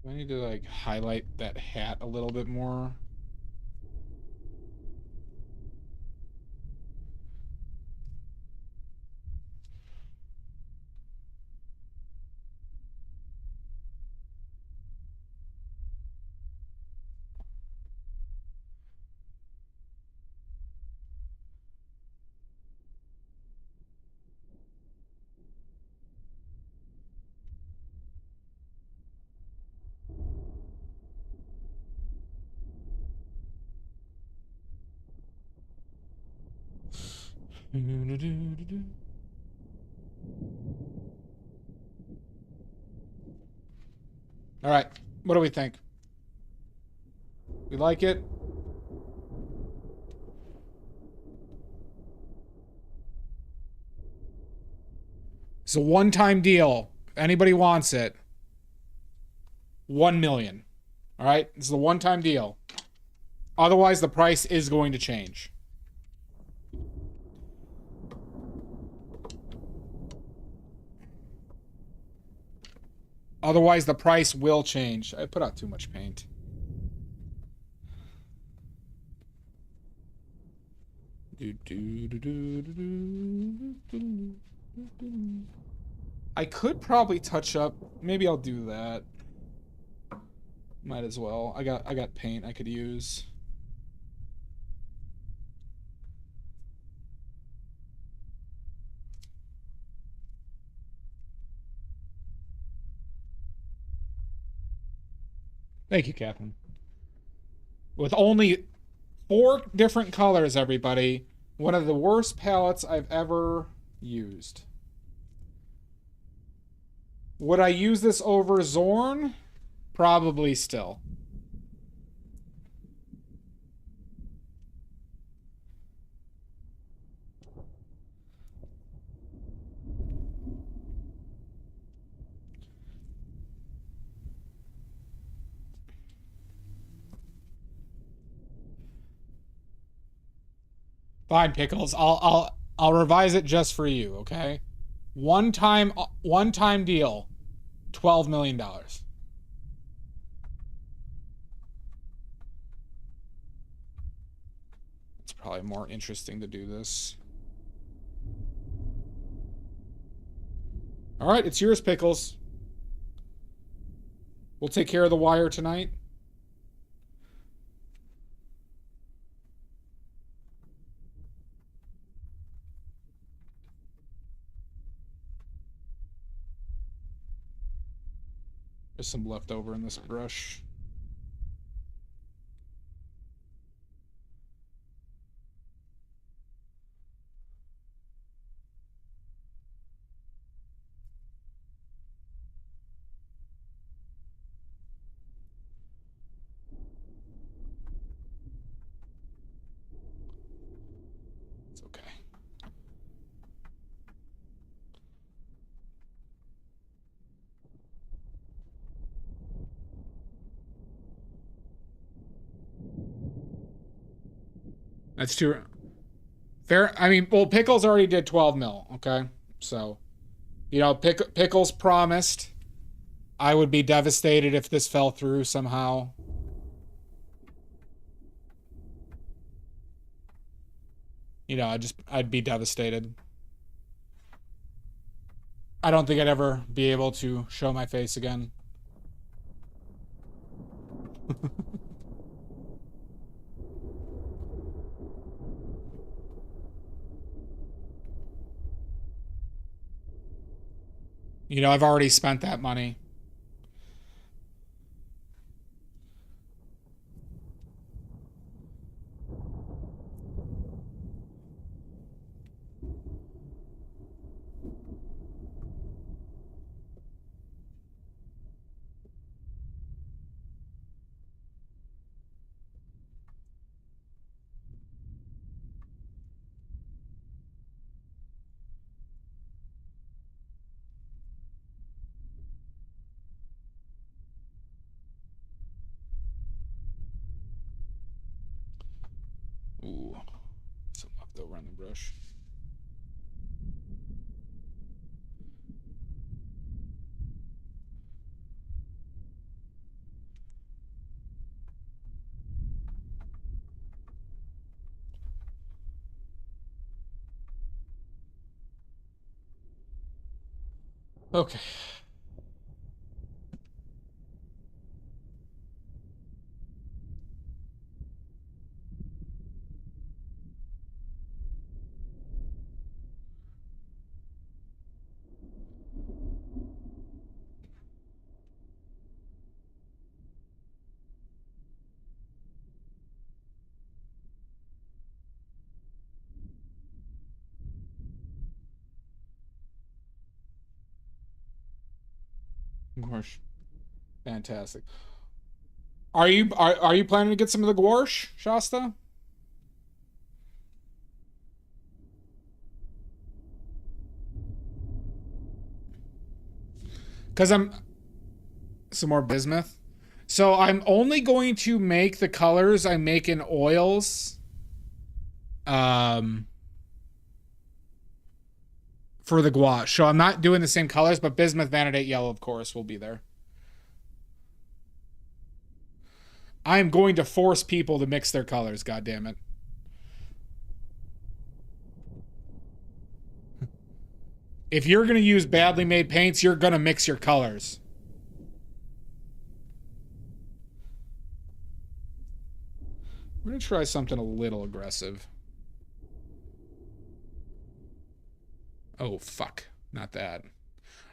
I need to like highlight that hat a little bit more. All right, what do we think? We like it? It's a one-time deal. If anybody wants it, 1 million. All right, this is a one-time deal. Otherwise, the price is going to change. Otherwise, the price will change. I put out too much paint. I could probably touch up. Maybe I'll do that. Might as well. I got paint I could use. Thank you, Catherine. With only 4 different colors, everybody. One of the worst palettes I've ever used. Would I use this over Zorn? Probably still. Fine, Pickles. I'll revise it just for you, okay? One time deal. $12 million. It's probably more interesting to do this. All right, it's yours, Pickles. We'll take care of the wire tonight. There's some left over in this brush. It's okay. That's too fair. I mean, well, Pickles already did 12 mil, okay? So, you know, Pickles promised. I would be devastated if this fell through somehow. You know, I'd be devastated. I don't think I'd ever be able to show my face again. You know, I've already spent that money. Ooh, some left over on the brush. Okay. Gosh. Fantastic. Are you planning to get some of the gouache, Shasta? Because I'm some more bismuth. So I'm only going to make the colors I make in oils for the gouache. So I'm not doing the same colors, but bismuth vanadate yellow, of course, will be there. I am going to force people to mix their colors, God damn it. If you're going to use badly made paints, you're going to mix your colors. We're going to try something a little aggressive. Oh, fuck. Not that.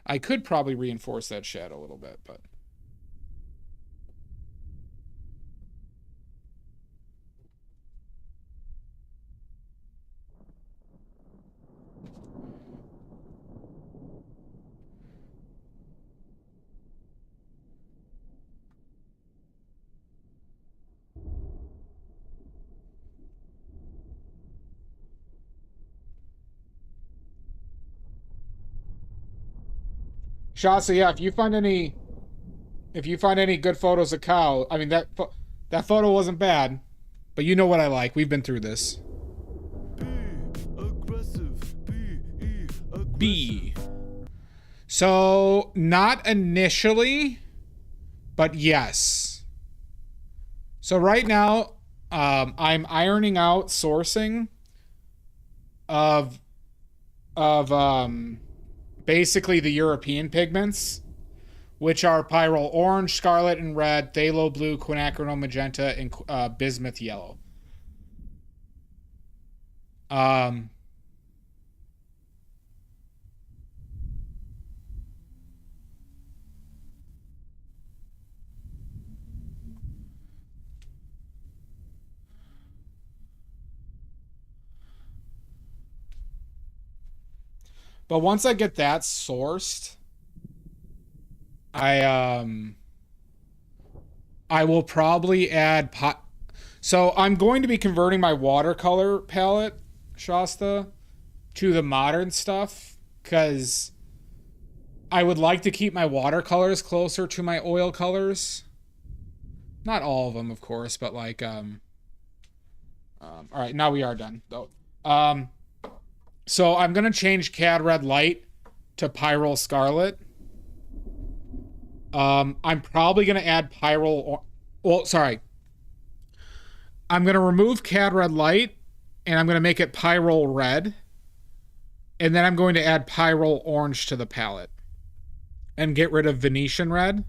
I could probably reinforce that shadow a little bit, but... Shasta, yeah, if you find any good photos of cow, I mean that photo wasn't bad, but you know what I like. We've been through this. B. So not initially, but yes. So right now, I'm ironing out sourcing of basically the European pigments, which are pyrrole orange, scarlet and red, phthalo blue, quinacridone magenta, and bismuth yellow. But once I get that sourced, I will probably add so I'm going to be converting my watercolor palette, Shasta, to the modern stuff because I would like to keep my watercolors closer to my oil colors. Not all of them, of course, but like all right, now we are done though. So I'm gonna change Cad Red Light to Pyrrole Scarlet. I'm probably gonna add Pyrrole. Well, sorry. I'm gonna remove Cad Red Light, and I'm gonna make it Pyrrole Red, and then I'm going to add Pyrrole Orange to the palette, and get rid of Venetian Red,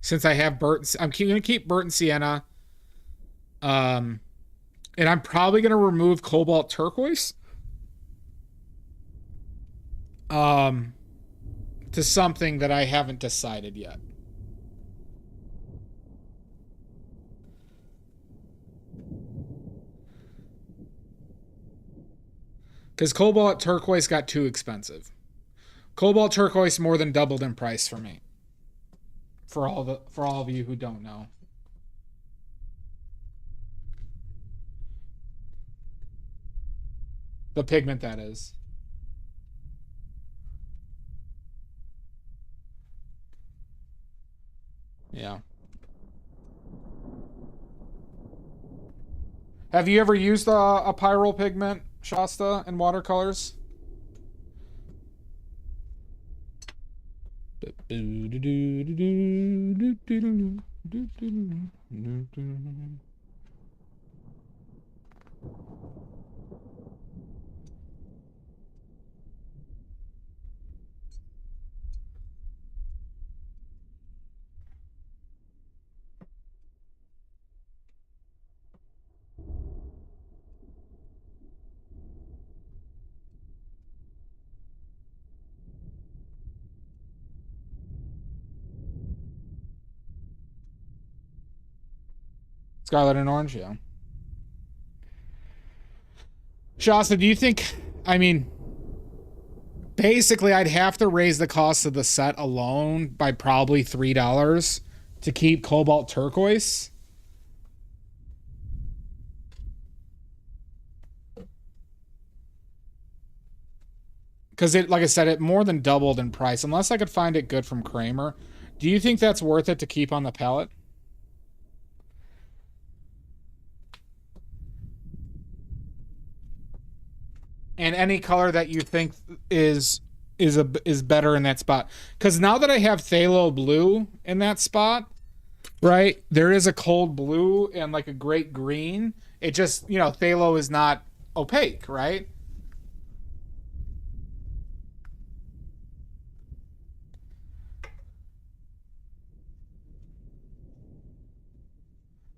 since I have Burnt. I'm gonna keep Burnt Sienna. And I'm probably gonna remove Cobalt Turquoise. To something that I haven't decided yet. Because Cobalt Turquoise got too expensive. Cobalt Turquoise more than doubled in price for me. For all of you who don't know. The pigment, that is. Yeah. Have you ever used a pyrrole pigment, Shasta, in watercolors? Scarlet and orange, yeah. Shasta, do you think, I mean, basically I'd have to raise the cost of the set alone by probably $3 to keep cobalt turquoise. Because it, like I said, it more than doubled in price, unless I could find it good from Kramer. Do you think that's worth it to keep on the palette? And any color that you think is better in that spot. Because now that I have phthalo blue in that spot, right, there is a cold blue and like a great green. It just, you know, phthalo is not opaque, right?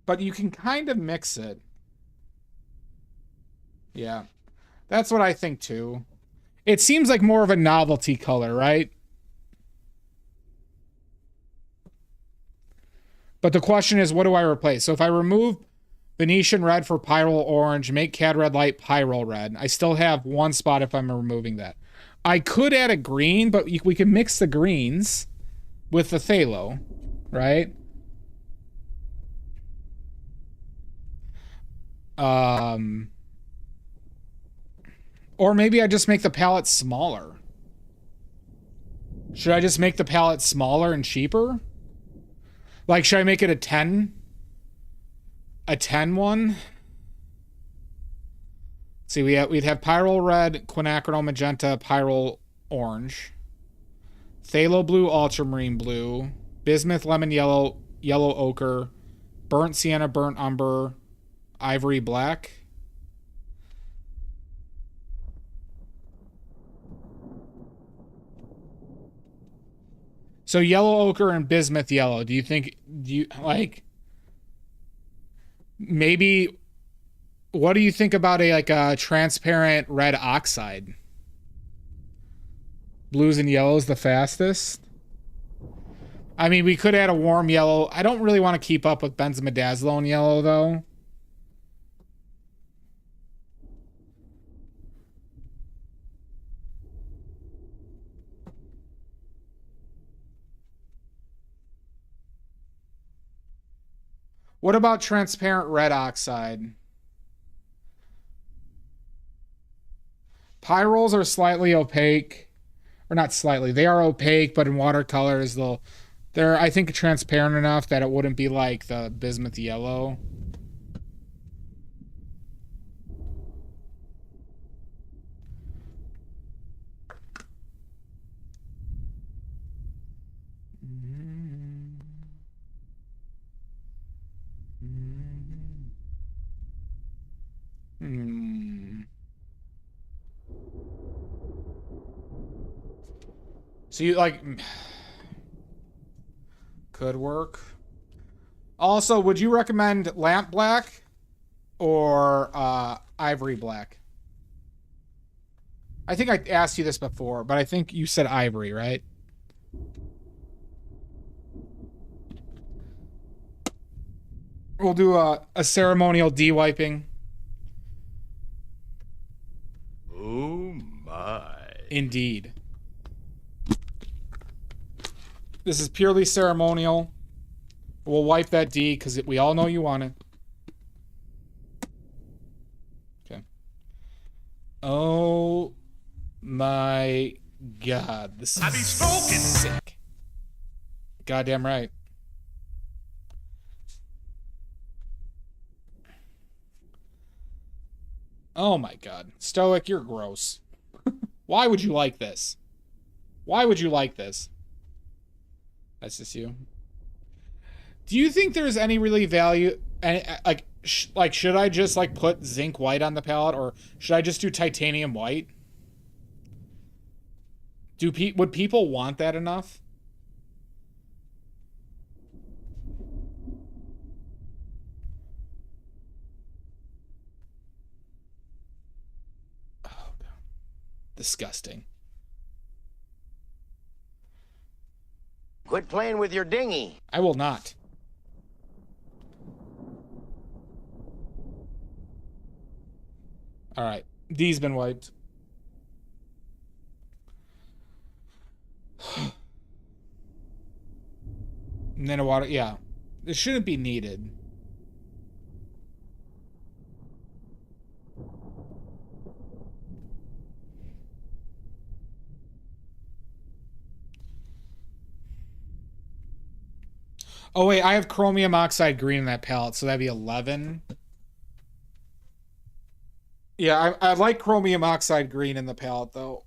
But you can kind of mix it. Yeah. That's what I think too. It seems like more of a novelty color, right? But the question is, what do I replace? So if I remove Venetian red for Pyrrole orange, make Cad red light Pyrrole red, I still have one spot if I'm removing that. I could add a green, but we can mix the greens with the phthalo, right? Or maybe I just make the palette smaller. Should I just make the palette smaller and cheaper? Like, should I make it a 10? A 10 one? Let's see, we'd have Pyrrole red, quinacridone magenta, Pyrrole orange, phthalo blue, ultramarine blue, bismuth lemon yellow, yellow ochre, burnt sienna, burnt umber, ivory black. So yellow ochre and bismuth yellow. Do you like, maybe, what do you think about a transparent red oxide? Blues and yellows the fastest. I mean, we could add a warm yellow. I don't really want to keep up with benzimidazolone yellow though. What about transparent red oxide? Pyrroles are slightly opaque. Or not slightly. They are opaque, but in watercolors, they're, I think, transparent enough that it wouldn't be like the bismuth yellow. So you like, could work. Also, would you recommend lamp black or ivory black? I think I asked you this before, but I think you said ivory, right? We'll do a ceremonial de-wiping. Oh my. Indeed. This is purely ceremonial. We'll wipe that D because we all know you want it. Okay. Oh my God. This is sick. Goddamn right. Oh my God. Stoic, you're gross. Why would you like this? Why would you like this? That's just you. Do you think there's any really value, like should I just like put zinc white on the palette, or should I just do titanium white? Would people want that enough? Oh God. Disgusting. Quit playing with your dinghy. I will not. All right. D's been wiped. And then a water, yeah. It shouldn't be needed. Oh wait, I have chromium oxide green in that palette, so that'd be 11. Yeah, I like chromium oxide green in the palette though.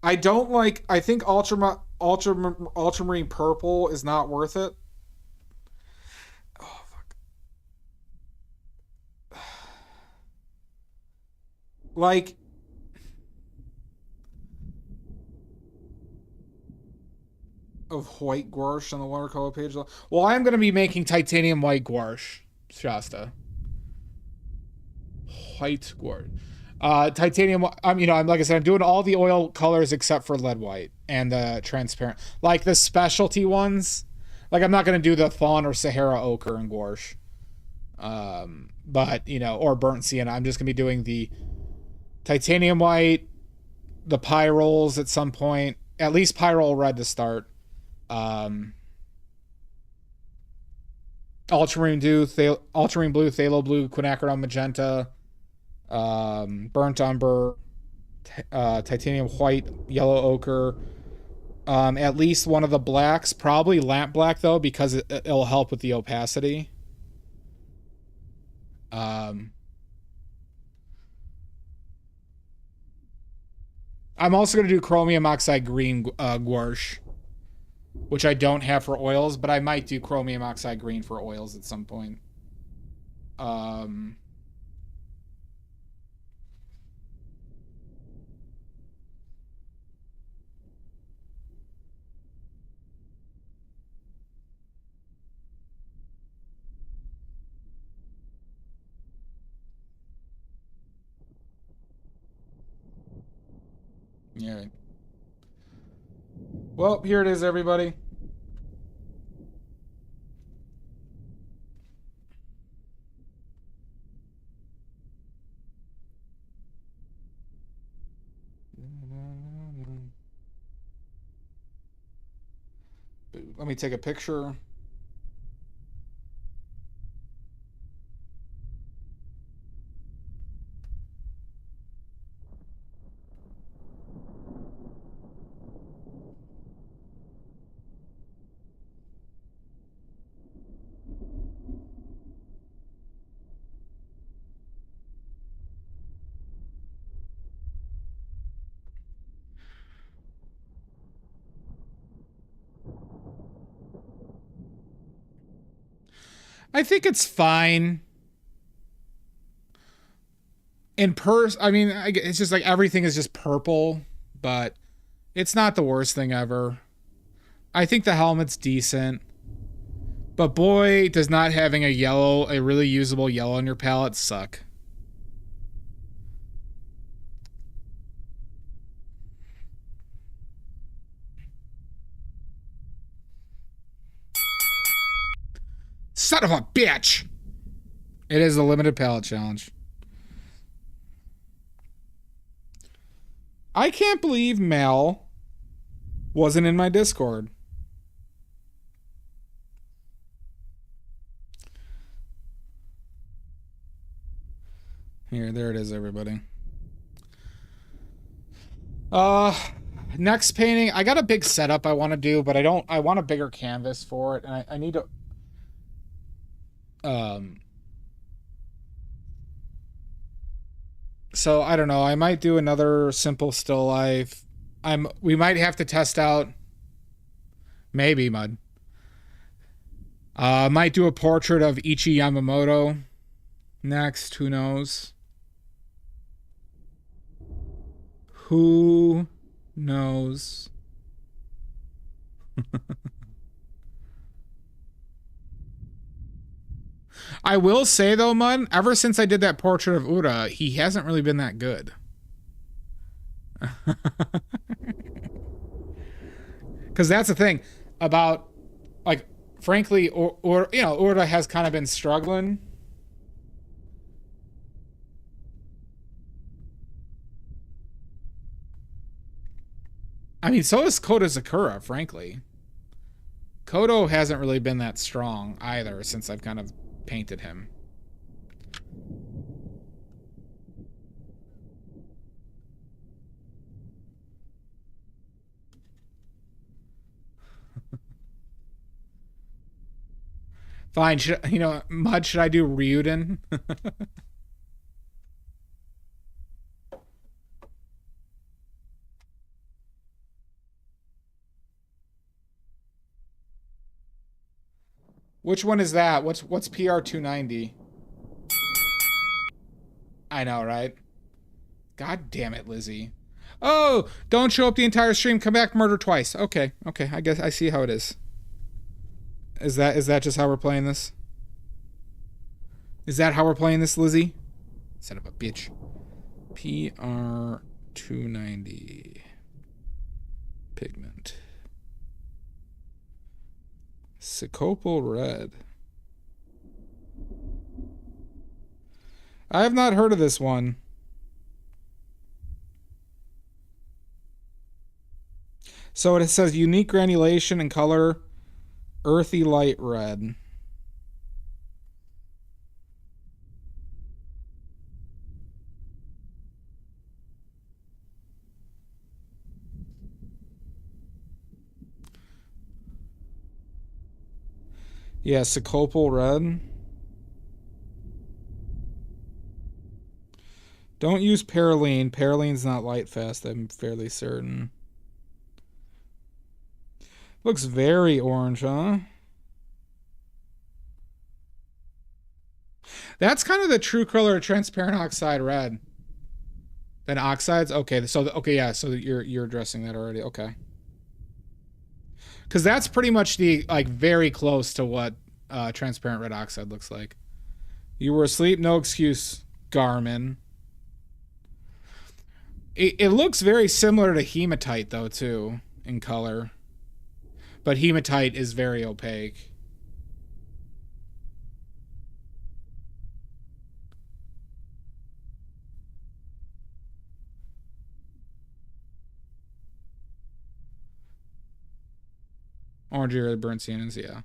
I don't like. I think ultramarine purple is not worth it. Oh fuck. Like, of white gouache on the watercolor page. Well, I'm going to be making titanium white gouache, Shasta. White gouache. Titanium. I'm like I said, I'm doing all the oil colors except for lead white and the transparent, like the specialty ones. Like I'm not going to do the fawn or Sahara ochre and gouache, but or burnt sienna. I'm just going to be doing the titanium white, the pyrroles at some point, at least pyrrole red to start. Ultramarine blue, phthalo blue, quinacridone magenta, burnt umber, titanium white, yellow ochre, at least one of the blacks, probably lamp black though, because it'll help with the opacity. I'm also going to do chromium oxide green gouache, which I don't have for oils, but I might do chromium oxide green for oils at some point. Yeah. Well, here it is, everybody. Let me take a picture. I think it's fine. It's just like everything is just purple, but it's not the worst thing ever. I think the helmet's decent. But boy, does not having a really usable yellow on your palette suck. Son of a bitch! It is a limited palette challenge. I can't believe Mel wasn't in my Discord. There it is, everybody. Next painting, I got a big setup I want to do, but I want a bigger canvas for it, and I need to so I don't know, I might do another simple still life. We might have to test out maybe Mud. Might do a portrait of Ichi Yamamoto next, who knows? Who knows? I will say though, Mud, ever since I did that portrait of Ura, he hasn't really been that good. Because that's the thing about, like, frankly, Ura has kind of been struggling. I mean, so is Kota Sakura, frankly. Kodo hasn't really been that strong either since I've kind of painted him. Fine, Mud, should I do Ryuden? Which one is that? What's PR 290? I know, right? God damn it, Lizzie. Oh, don't show up the entire stream. Come back, murder twice. Okay, okay. I guess I see how it is. Is that just how we're playing this? Is that how we're playing this, Lizzie? Son of a bitch. PR 290 pigment. Sycopal red. I have not heard of this one. So it says unique granulation and color, earthy light red. Yeah, Sycopal red. Don't use Paraline. Paraline's not light fast, I'm fairly certain. Looks very orange, huh? That's kind of the true color of transparent oxide red. Then oxides? Okay, yeah, so you're addressing that already. Okay. Because that's pretty much the, like, very close to what transparent red oxide looks like. You were asleep, no excuse, Garmin. It looks very similar to hematite, though, too, in color. But hematite is very opaque. Orangey red burnt siennas, yeah.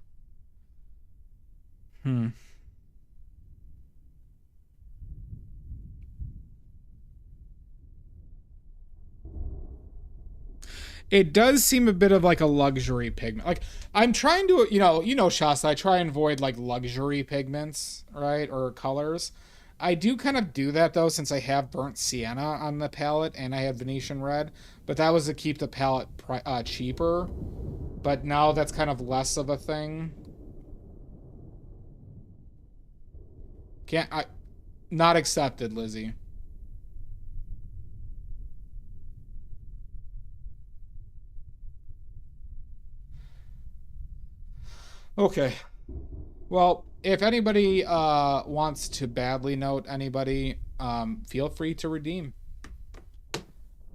It does seem a bit of like a luxury pigment. Like, I'm trying to, Shasta, I try and avoid like luxury pigments, right? Or colors. I do kind of do that though, since I have burnt sienna on the palette and I have Venetian red, but that was to keep the palette cheaper. But now that's kind of less of a thing. Not accepted, Lizzie. Okay. Well, if anybody wants to badly note anybody, feel free to redeem.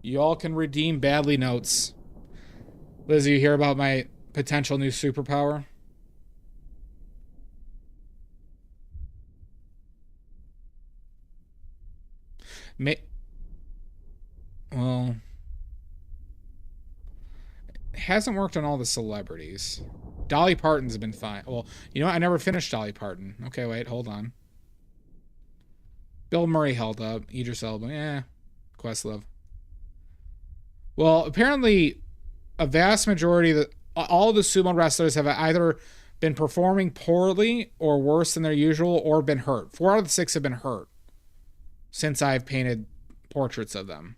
You all can redeem badly notes. Lizzie, you hear about my potential new superpower? Well, it hasn't worked on all the celebrities. Dolly Parton's been fine. Well, I never finished Dolly Parton. Okay, wait, hold on. Bill Murray held up. Idris Elba, Questlove. Well, apparently, a vast majority of all of the sumo wrestlers have either been performing poorly or worse than their usual or been hurt. 4 out of the 6 have been hurt since I've painted portraits of them.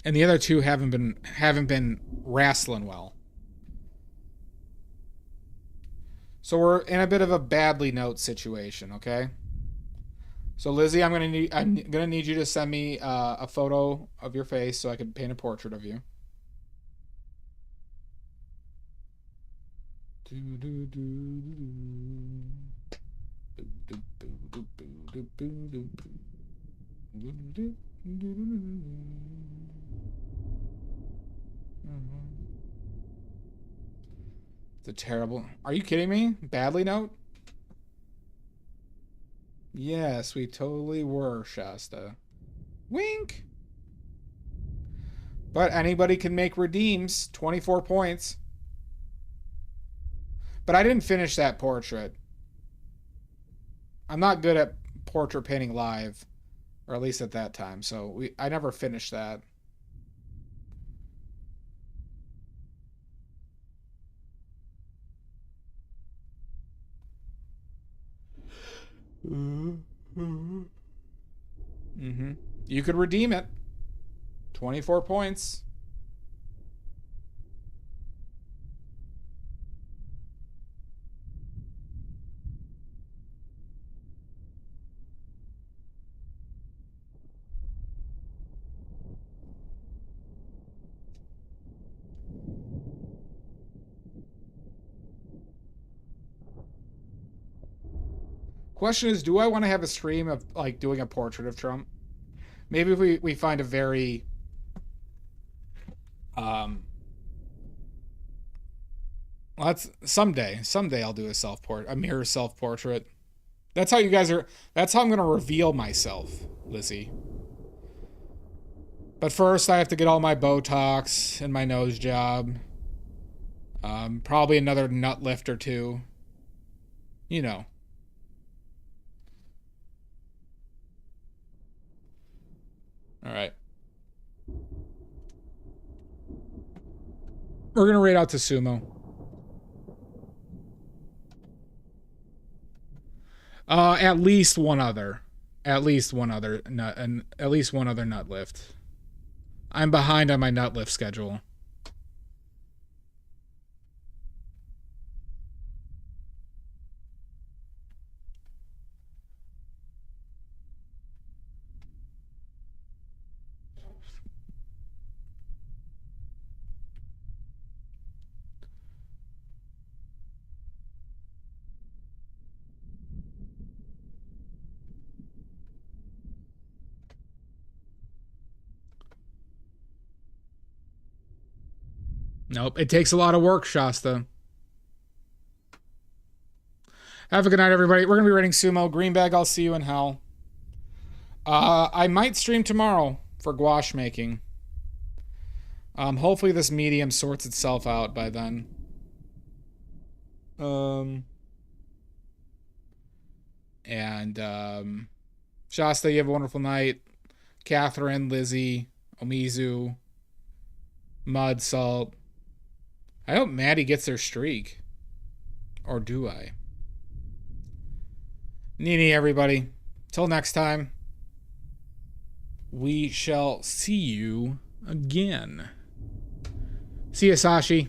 And the other 2 haven't been wrestling well. So we're in a bit of a badly note situation, okay? So Lizzie, I'm gonna need you to send me a photo of your face so I can paint a portrait of you. It's a terrible. Are you kidding me? Badly note? Yes, we totally were, Shasta. Wink. But anybody can make redeems. 24 points. But I didn't finish that portrait. I'm not good at portrait painting live. Or at least at that time. So I never finished that. Mm-hmm. You could redeem it. 24 points. Question is, do I want to have a stream of like doing a portrait of Trump? Maybe if we find a very well, that's someday I'll do a mirror self-portrait. That's how I'm going to reveal myself, Lizzie. But first I have to get all my Botox and my nose job. Probably another nut lift or two. You know. All right. We're going to raid out to Sumo. At least one other nut lift. I'm behind on my nut lift schedule. Nope, it takes a lot of work, Shasta. Have a good night, everybody. We're going to be rating Sumo. Greenbag, I'll see you in hell. I might stream tomorrow for gouache making. Hopefully this medium sorts itself out by then. Shasta, you have a wonderful night. Catherine, Lizzie, Omizu, Mud, Salt. I hope Maddie gets their streak. Or do I? Nini, everybody. Till next time. We shall see you again. See ya, Sashi.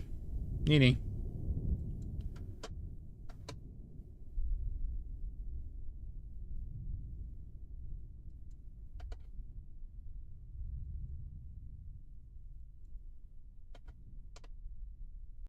Nini.